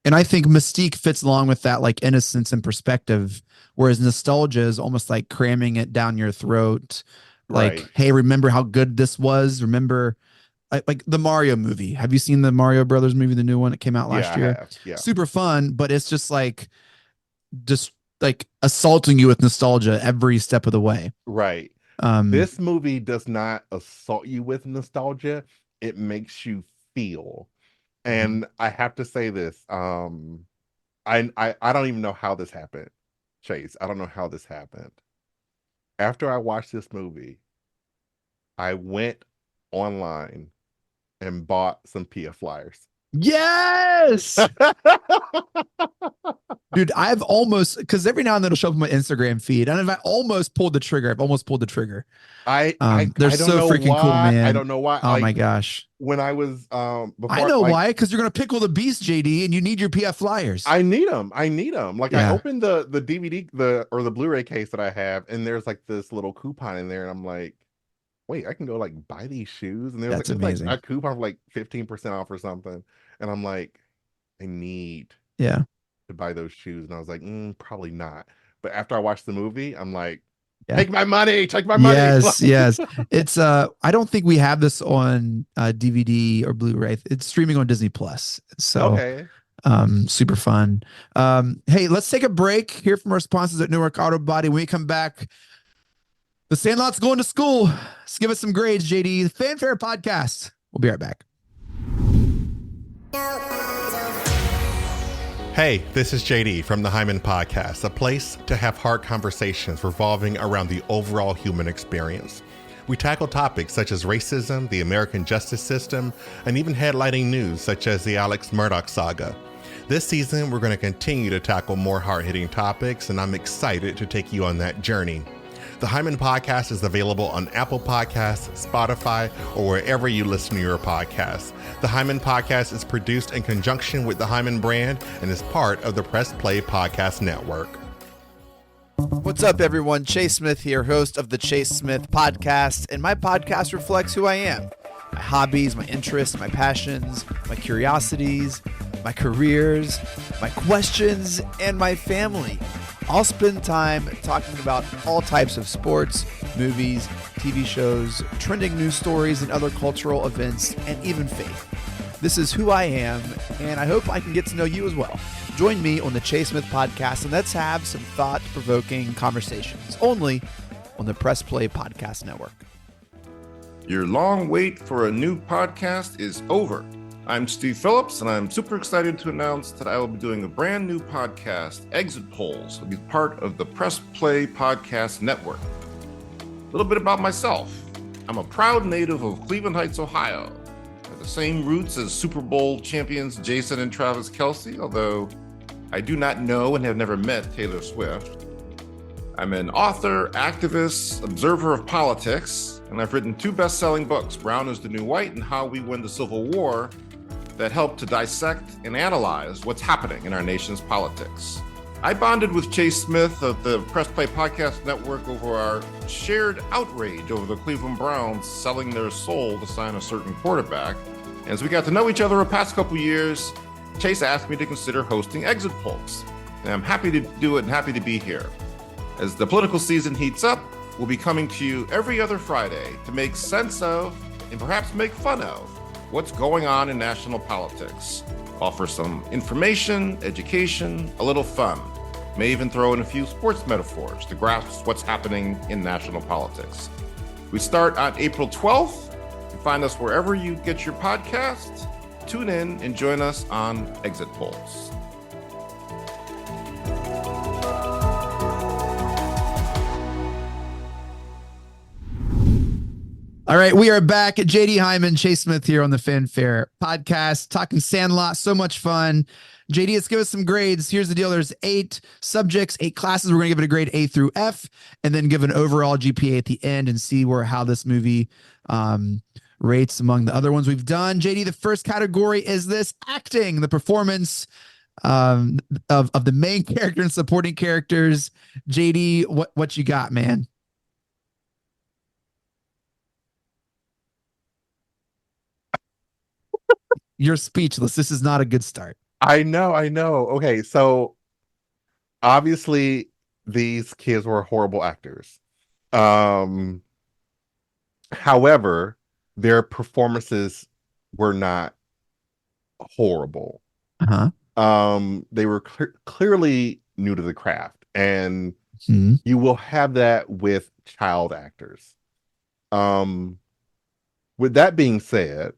and I think Mystique fits along with that, like innocence and perspective, whereas nostalgia is almost like cramming it down your throat. Right. Like, hey, remember how good this was? Remember, like the Mario movie. Have you seen the Mario Brothers movie, the new one that came out Yeah, last I year? have. Yeah. Super fun, but it's just like assaulting you with nostalgia every step of the way. Right. Um, This movie does not assault you with nostalgia. It makes you feel. And I have to say this. I don't even know how this happened, Chase. I don't know how this happened. After I watched this movie, I went online and bought some PF flyers. yes, dude, I've almost, because every now and then it'll show up on my Instagram feed, and if I almost pulled the trigger, I've almost pulled the trigger. They're I don't so know freaking cool, why. I man. don't know why. Oh my Like gosh. when I was I before know like why, because you're gonna pickle the beast, JD, and you need your PF flyers. I need them. I need them. Like I Yeah. opened the DVD or the Blu-ray case that I have, and there's like this little coupon in there, and I'm like, wait, I can go like buy these shoes, and there's That's like it's like amazing. a coupon for like 15% off or something, and I'm like, I need Yeah. to buy those shoes, and I was like, probably not. But after I watched the movie, I'm like, Yeah. take my money, take my money. Yes, yes. It's I don't think we have this on DVD or Blu-ray. It's streaming on Disney Plus. So Okay. super fun. Hey, let's take a break, hear from our sponsors at Newark AutoBody. When we come back, the Sandlot's going to school. Let's give us some grades, JD. The Fanfare Podcast. We'll be right back. Hey, this is JD from the Hyman Podcast, a place to have hard conversations revolving around the overall human experience. We tackle topics such as racism, the American justice system, and even headlining news such as the Alex Murdaugh saga. This season, we're going to continue to tackle more hard-hitting topics, and I'm excited to take you on that journey. The Hyman Podcast is available on Apple Podcasts, Spotify, or wherever you listen to your podcasts. The Hyman Podcast is produced in conjunction with the Hyman brand and is part of the Press Play Podcast Network. What's up, everyone? Chase Smith here, host of the Chase Smith Podcast, and my podcast reflects who I am. My hobbies, my interests, my passions, my curiosities, my careers, my questions, and my family. I'll spend time talking about all types of sports, movies, TV shows, trending news stories, and other cultural events, and even faith. This is who I am, and I hope I can get to know you as well. Join me on the Chase Smith Podcast, and let's have some thought-provoking conversations, only on the Press Play Podcast Network. Your long wait for a new podcast is over. I'm Steve Phillips, and I'm super excited to announce that I will be doing a brand new podcast, Exit Polls. It'll be part of the Press Play Podcast Network. A little bit about myself. I'm a proud native of Cleveland Heights, Ohio. I have the same roots as Super Bowl champions Jason and Travis Kelce, although I do not know and have never met Taylor Swift. I'm an author, activist, observer of politics, and I've written 2 best-selling books, Brown is the New White and How We Win the Civil War, that help to dissect and analyze what's happening in our nation's politics. I bonded with Chase Smith of the Press Play Podcast Network over our shared outrage over the Cleveland Browns selling their soul to sign a certain quarterback. And as we got to know each other over the past couple years, Chase asked me to consider hosting Exit Polls. And I'm happy to do it and happy to be here. As the political season heats up, we'll be coming to you every other Friday to make sense of and perhaps make fun of what's going on in national politics. Offer some information, education, a little fun. May even throw in a few sports metaphors to grasp what's happening in national politics. We start on April 12th. You can find us wherever you get your podcasts. Tune in and join us on Exit Polls. All right, we are back at JD Hyman, Chase Smith here on the Fanfare podcast, talking Sandlot. So much fun. JD, let's give us some grades. Here's the deal. There's 8 subjects, 8 classes. We're going to give it a grade A through F, and then give an overall GPA at the end and see how this movie rates among the other ones we've done. JD, the first category is this: acting, the performance of the main character and supporting characters. JD, what you got, man? You're speechless. This is not a good start. I know. Okay, so obviously these kids were horrible actors. However, their performances were not horrible. They were clearly new to the craft, and you will have that with child actors. With that being said,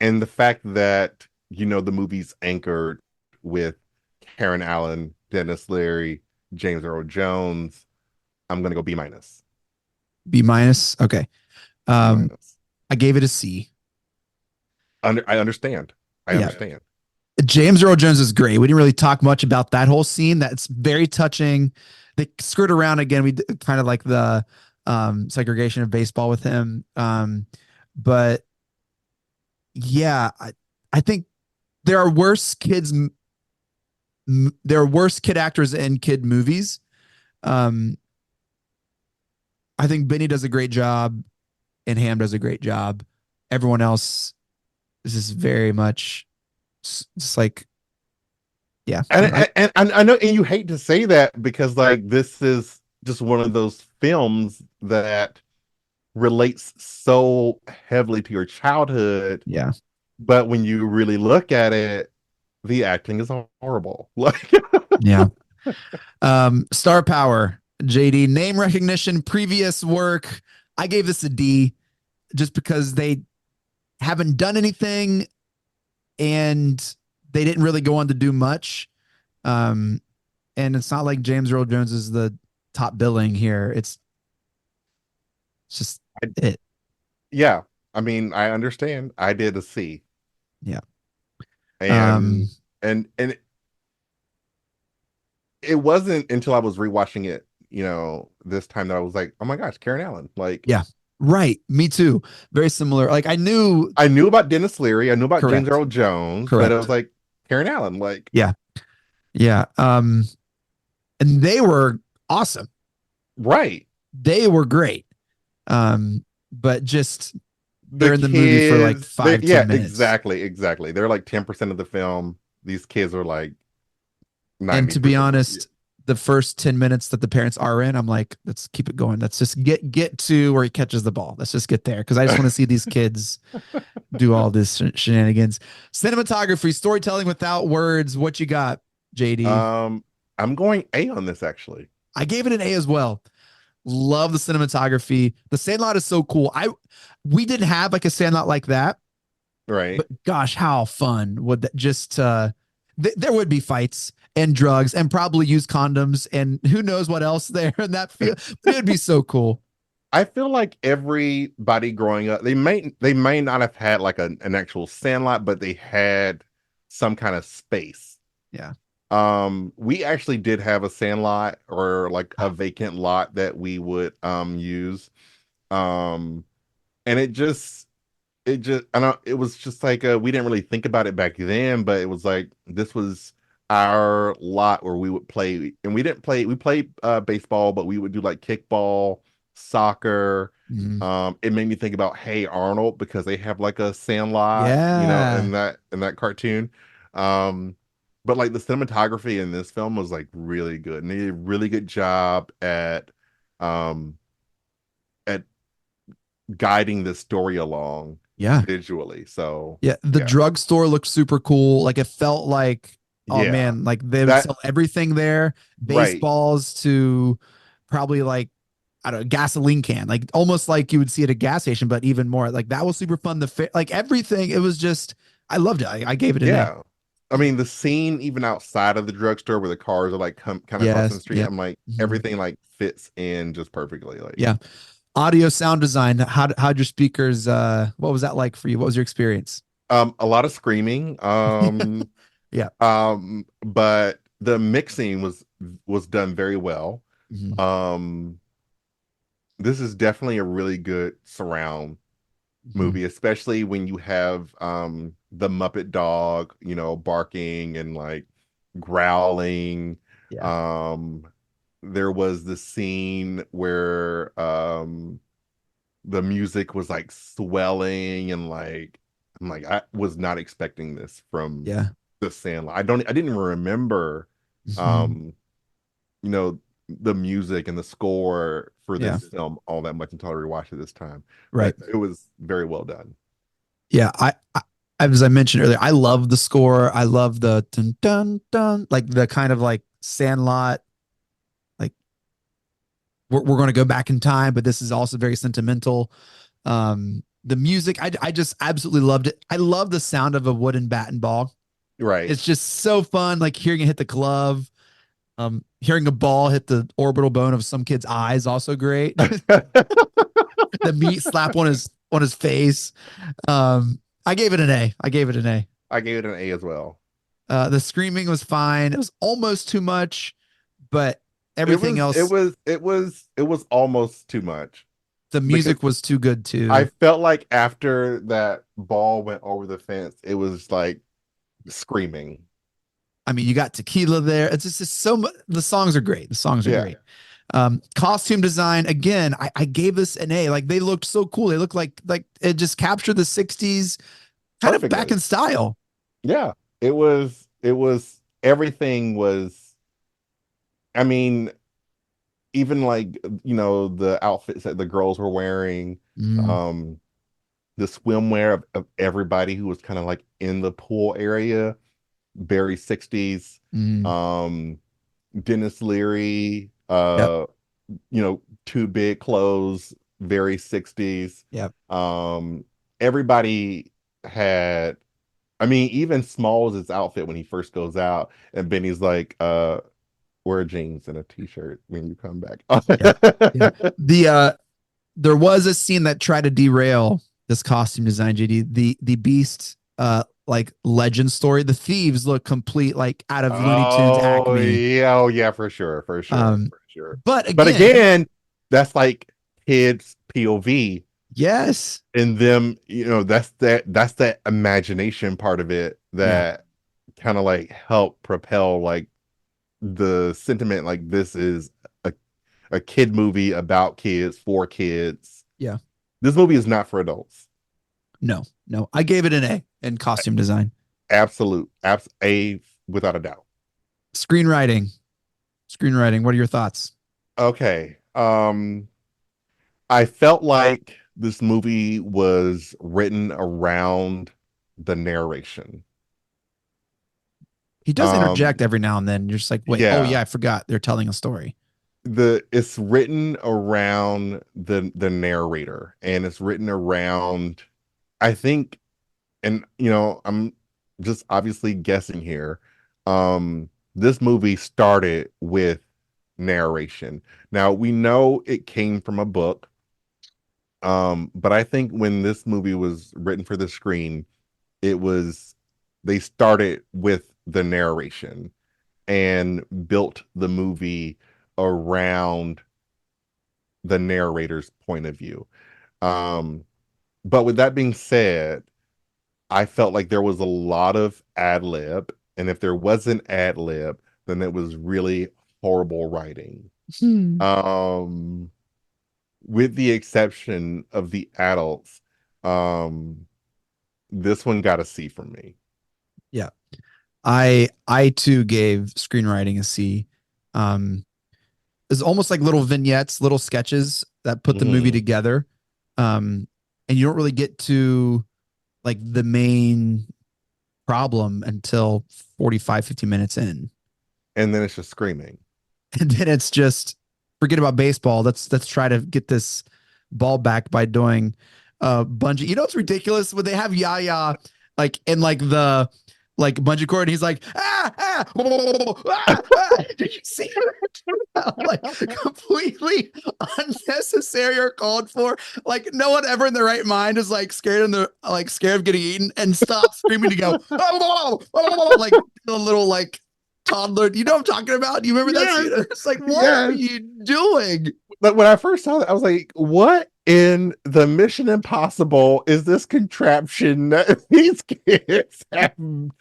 and the fact that, the movie's anchored with Karen Allen, Dennis Leary, James Earl Jones, I'm going to go B-. B-? Okay. I gave it a C. I understand. I understand. James Earl Jones is great. We didn't really talk much about that whole scene. That's very touching. They skirt around again. We kind of like the segregation of baseball with him. But yeah, I think there are worse kids. There are worse kid actors in kid movies. I think Benny does a great job, and Ham does a great job. Everyone else is just very much just like, yeah. And I know, and you hate to say that because this is just one of those films that relates so heavily to your childhood. Yeah. But when you really look at it, the acting is horrible. Yeah. Star power, JD, name recognition, previous work. I gave this a D just because they haven't done anything and they didn't really go on to do much. And it's not like James Earl Jones is the top billing here. It's just it. Yeah. I mean, I understand. I did a C. Yeah. And it wasn't until I was rewatching it, this time that I was like, oh my gosh, Karen Allen. Yeah. Right. Me too. Very similar. I knew about Dennis Leary. I knew about Correct. James Earl Jones. Correct. But it was like Karen Allen. Yeah. Yeah. And they were awesome. Right. They were great. But just they're in the movie for 5-10 minutes. Exactly. They're 10% of the film. These kids are 90%. And to be honest, the first 10 minutes that the parents are in, I'm like, let's keep it going. Let's just get to where he catches the ball. Let's just get there. Cause I just want to see these kids do all this shenanigans. Cinematography, storytelling without words. What you got, JD? I'm going A on this actually. I gave it an A as well. Love the cinematography. The Sandlot is so cool. We didn't have a Sandlot like that. Right. But gosh, how fun would that just there would be fights and drugs and probably use condoms and who knows what else there in that field. But it would be so cool. I feel like everybody growing up, they may not have had like an actual sandlot, but they had some kind of space. Yeah. We actually did have a sandlot or like a vacant lot that we would use. Um, and it just I don't it was just like we didn't really think about it back then, but it was like this was our lot where we would play, and we played baseball, but we would do like kickball, soccer. Mhm. It made me think about Hey Arnold because they have like a sandlot, Yeah. in that cartoon. Um but like the cinematography in this film was like really good, and they did a really good job um at guiding the story along Yeah. visually. So Yeah. The yeah, drugstore looked super cool. Like it felt like, oh yeah, man, like they would that sell everything there, right, baseballs to probably like, I don't know, gasoline can, like almost like you would see at a gas station, but even more. Like that was super fun. Like everything, it was just, I loved it. I gave it an A. yeah. I mean, the scene even outside of the drugstore where the cars are like kind of crossing the Yes. street, Yep. I'm like Mhm. everything like fits in just perfectly. Like, Yeah. Audio sound design. How'd your speakers, what was that like for you? What was your experience? a lot of screaming, Yeah. but the mixing was done very well. Mhm. Um, this is definitely a really good surround Mhm. movie, especially when you have the Muppet dog, barking and like growling. Yeah. Um, there was the scene where the music was like swelling and like I'm like I was not expecting this from Yeah. the Sandlot. I didn't even remember Mhm. um you know the music and the score for Yeah. this film all that much until I rewatched it this time. Right. But it was very well done. Yeah. As I mentioned earlier, I love the score. I love the dun dun dun, like the kind of like Sandlot, like we're going to go back in time, but this is also very sentimental. The music, I just absolutely loved it. I love the sound of a wooden bat and ball. Right. It's just so fun, like hearing it hit the glove. Hearing a ball hit the orbital bone of some kid's eye is also great. The meat slap on his face. I gave it an A. I gave it an A. I gave it an A as well. The screaming was fine. It was almost too much, but It everything was it else, was it was it was almost too much the because music was too good I too. felt like after that ball went over the fence, it was like screaming. I mean, you got tequila there. It's just so much. The songs are great. The songs are Yeah, great. Costume design again. I gave this an A. Like they looked so cool. They looked like it just captured the '60s, kind of back perfectly. in style. Yeah, it was everything was. I mean, even like the outfits that the girls were wearing, Mm, um, the swimwear of everybody who was kind of like in the pool area, very 60s. mm, Um, Dennis Leary, yep, too big clothes, very 60s. yep, Everybody had, I mean, even Smalls' outfit when he first goes out, and Benny's like, wear jeans and a t-shirt when you come back. yep, yep. There was a scene that tried to derail this costume design, JD. The Beast like legend story. The thieves look complete like out of Looney Tunes Oh Acme. yeah, oh yeah, for sure, for sure, Um, for sure. but But again, again, that's like kids' POV, yes, and them, that's that imagination part of it yeah, that kind of like help propel like the sentiment like this is a, a kid movie about kids for kids. yeah. This movie is not for adults. No, no. I gave it an A in costume design. A without a doubt. Screenwriting. Screenwriting. What are your thoughts? Okay. I felt like this movie was written around the narration. He does interject Um, every now and then. You're just like, wait, oh yeah, yeah, I forgot. They're telling a story. it's written around the narrator, and it's written around, I think, and I'm just obviously guessing here. This movie started with narration. Now we know it came from a book, but I think when this movie was written for the screen, it was they started with the narration and built the movie around the narrator's point of view. Um, but with that being said, I felt like there was a lot of ad lib, and if there wasn't ad lib, then it was really horrible writing. Hmm. Um, with the exception of the adults, um, this one got a C from me. Yeah. I too gave screenwriting a C. Um, it's almost like little vignettes, little sketches that put the movie Mhm. together. And you don't really get to like the main problem until 45, 50 minutes in. And then it's just screaming. And then it's just forget about baseball. Let's try to get this ball back by doing bungee. You know it's ridiculous when they have Yaya like in like the like bungee cord and he's like Did you see it? Like completely unnecessary or called for. Like no one ever in their right mind is like scared in the like scared of getting eaten and stop screaming to go like the little like toddler. You know what I'm talking about? Do you remember that Yes, scene? It's like, what are yes. you doing? But when I first saw that, I was like, what in the Mission Impossible is this contraption that these kids have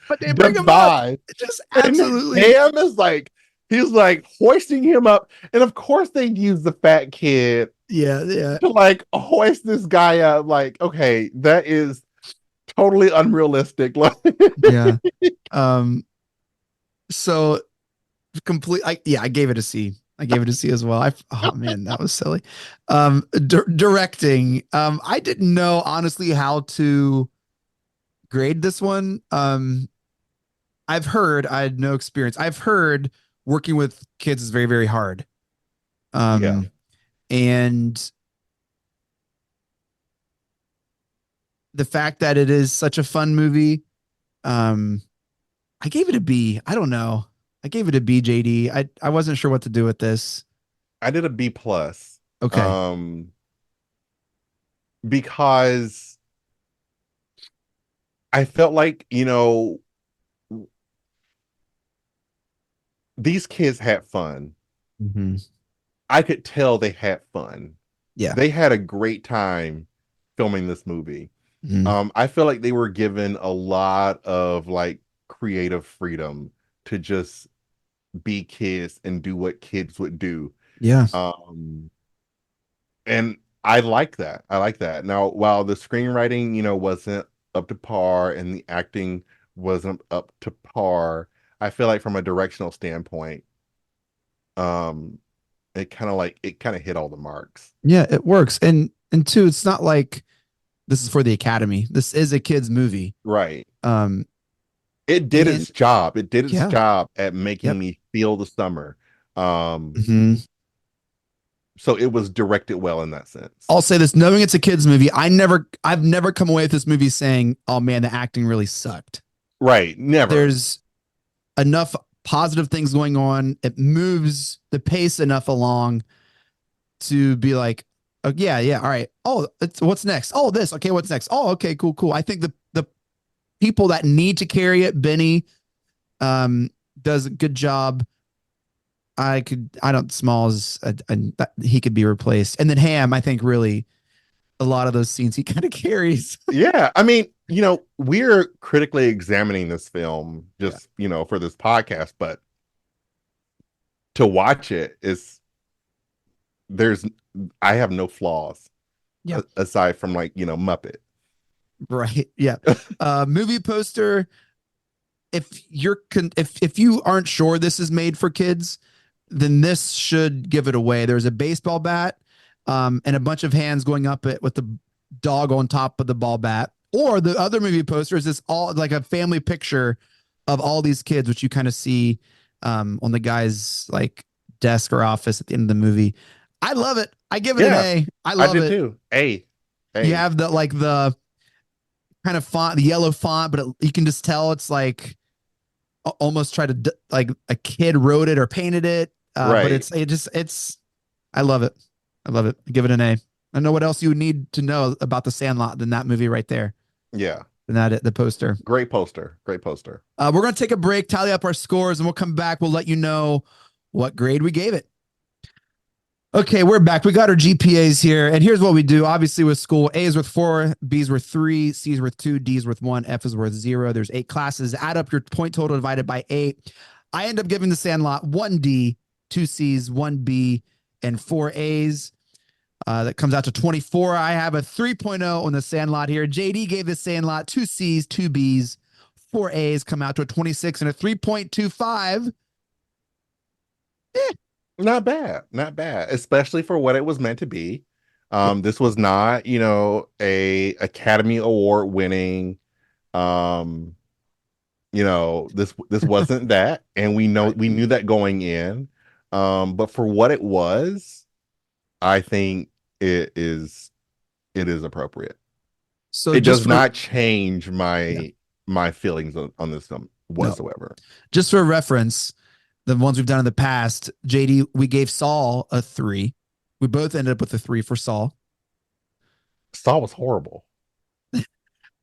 But they bring him up. devised? Just And absolutely. Ham is like, he's like hoisting him up. And of course, they use the fat kid Yeah, yeah, to like hoist this guy up. Like, okay, that is totally unrealistic. Like, yeah. Um, so complete. I gave it a C. I gave it a C as well. Oh man, that was silly. Directing. I didn't know honestly how to grade this one. I've heard, I had no experience. I've heard working with kids is very, very hard. yeah, And the fact that it is such a fun movie, um, I gave it a B. I don't know. I gave it a B, JD. I wasn't sure what to do with this. I did a B plus. Okay. Um, because I felt like, these kids had fun. Mm-hmm. I could tell they had fun. Yeah. They had a great time filming this movie. Mm-hmm. I feel like they were given a lot of like creative freedom to just be kids and do what kids would do. Yeah. Um, and I like that. I like that. Now, while the screenwriting, wasn't up to par and the acting wasn't up to par, I feel like from a directional standpoint, um, it kind of hit all the marks. Yeah, it works. And two, it's not like this is for the Academy. This is a kids movie. Right. Um, It did and its job. It did its yeah. job at making Yep. me feel the summer. Mm-hmm. So it was directed well in that sense. I'll say this, knowing it's a kids movie, I've never come away with this movie saying, oh man, the acting really sucked. Right. Never. There's enough positive things going on. It moves the pace enough along to be like, oh, yeah, yeah, all right. Oh, what's next? Oh, this. Okay, what's next? Oh, okay, cool, cool. I think the people that need to carry it, Benny, does a good job. I don't Smalls, he could be replaced, and then Ham. I think really a lot of those scenes he kind of carries. Yeah. I mean, we're critically examining this film Yeah, just, for this podcast, but to watch it is there's I have no flaws yeah, aside from like, Muppet. right. Yeah, movie poster. If you aren't sure this is made for kids, then this should give it away. There's a baseball bat, and a bunch of hands going up it with the dog on top of the ball bat. Or the other movie poster is this all like a family picture of all these kids, which you kind of see on the guy's like desk or office at the end of the movie. I love it. I give it an Yeah, A. I I love did it. too. A. You have the like the kind of font, the yellow font, but you can just tell it's like almost try to like a kid wrote it or painted it. But Right. it's I love it. I love it. I give it an A. I know what else you need to know about the Sandlot than that movie right there. Yeah. And that the poster. Great poster. Great poster. We're gonna take a break, tally up our scores, and we'll come back. We'll let you know what grade we gave it. Okay, we're back. We got our GPAs here, and here's what we do. Obviously, with school, A is worth 4, B is worth 3, C is worth 2, D is worth 1, F is worth 0. There's 8 classes. Add up your point total divided by 8. I end up giving the Sandlot 1 D, 2 C's, 1 B, and 4 A's. That comes out to 24. I have a 3.0 on the Sandlot here. JD gave the Sandlot 2 C's, 2 B's, 4 A's, come out to a 26 and a 3.25. Not bad. Not bad. Especially for what it was meant to be. This was not, a Academy Award winning, this wasn't that. And we knew that going in. But for what it was, I think it is appropriate. So it does not change my feelings on this whatsoever. No. Just for reference, the ones we've done in the past, JD, we gave Saul a 3. We both ended up with a 3 for Saul. Saul was horrible.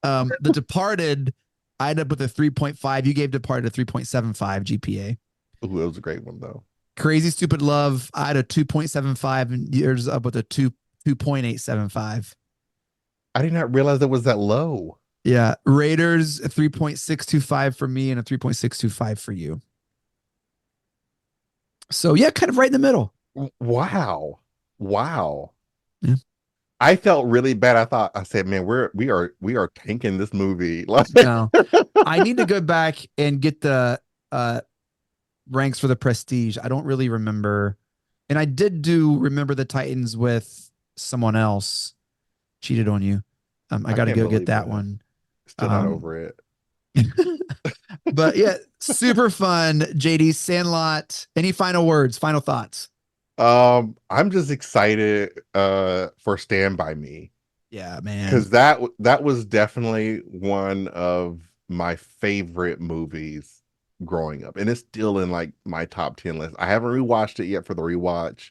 The Departed, I ended up with a 3.5. You gave Departed a 3.75 GPA. Ooh, it was a great one though. Crazy Stupid Love, I had a 2.75, and yours up with a 2.875. I did not realize it was that low. Yeah. Raiders, a 3.625 for me and a 3.625 for you. So yeah, kind of right in the middle. Wow. Yeah. I felt really bad. I said, man, we are tanking this movie. No, I need to go back and get the ranks for the Prestige. I don't really remember. And I did Remember the Titans with someone else. Cheated on you. I got to go get that one. Still not over it. But yeah, super fun. JD Sandlot. Any final words, final thoughts? I'm just excited for Stand By Me. Yeah, man. Because that was definitely one of my favorite movies growing up, and it's still in like my top 10 list. I haven't rewatched it yet for the rewatch,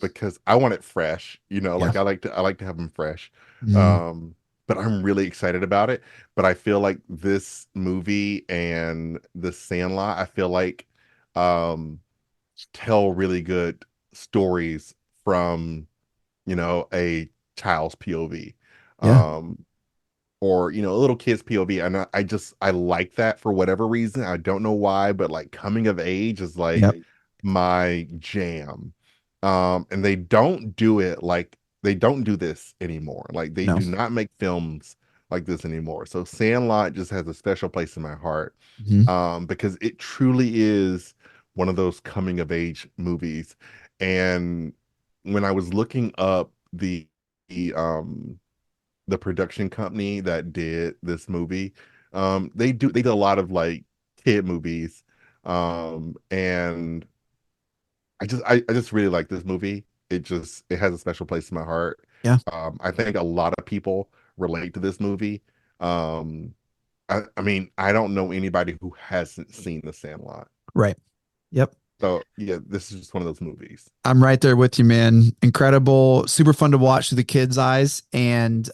because I want it fresh. Like I like to have them fresh. But I'm really excited about it. But I feel like this movie and The Sandlot, I feel like tell really good stories from a child's POV. Or a little kid's POV. And I like that for whatever reason. I don't know why, but like coming of age is like my jam. And they don't do this anymore. Like they do not make films like this anymore. So Sandlot just has a special place in my heart. Because it truly is one of those coming of age movies. And when I was looking up the production company that did this movie, they did a lot of like kid movies, and I just really like this movie. It has a special place in my heart. I think a lot of people relate to this movie. I mean, I don't know anybody who hasn't seen The Sandlot. Right. Yep. So yeah, this is just one of those movies. I'm right there with you, man. Incredible, super fun to watch through the kids' eyes. And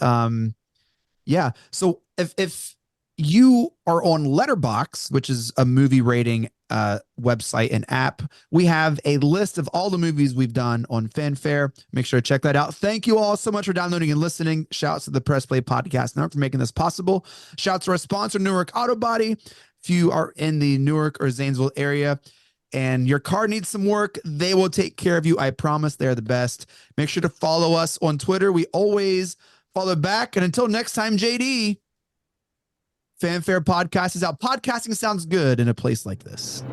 yeah. So if you are on Letterboxd, which is a movie rating website and app, we have a list of all the movies we've done on Fanfare. Make sure to check that out. Thank you all so much for downloading and listening. Shouts to the Press Play Podcast Network for making this possible. Shouts to our sponsor, Newark AutoBody. If you are in the Newark or Zanesville area and your car needs some work, they will take care of you. I promise they're the best. Make sure to follow us on Twitter. We always follow back. And until next time, JD, Fanfare Podcast is out. Podcasting sounds good in a place like this.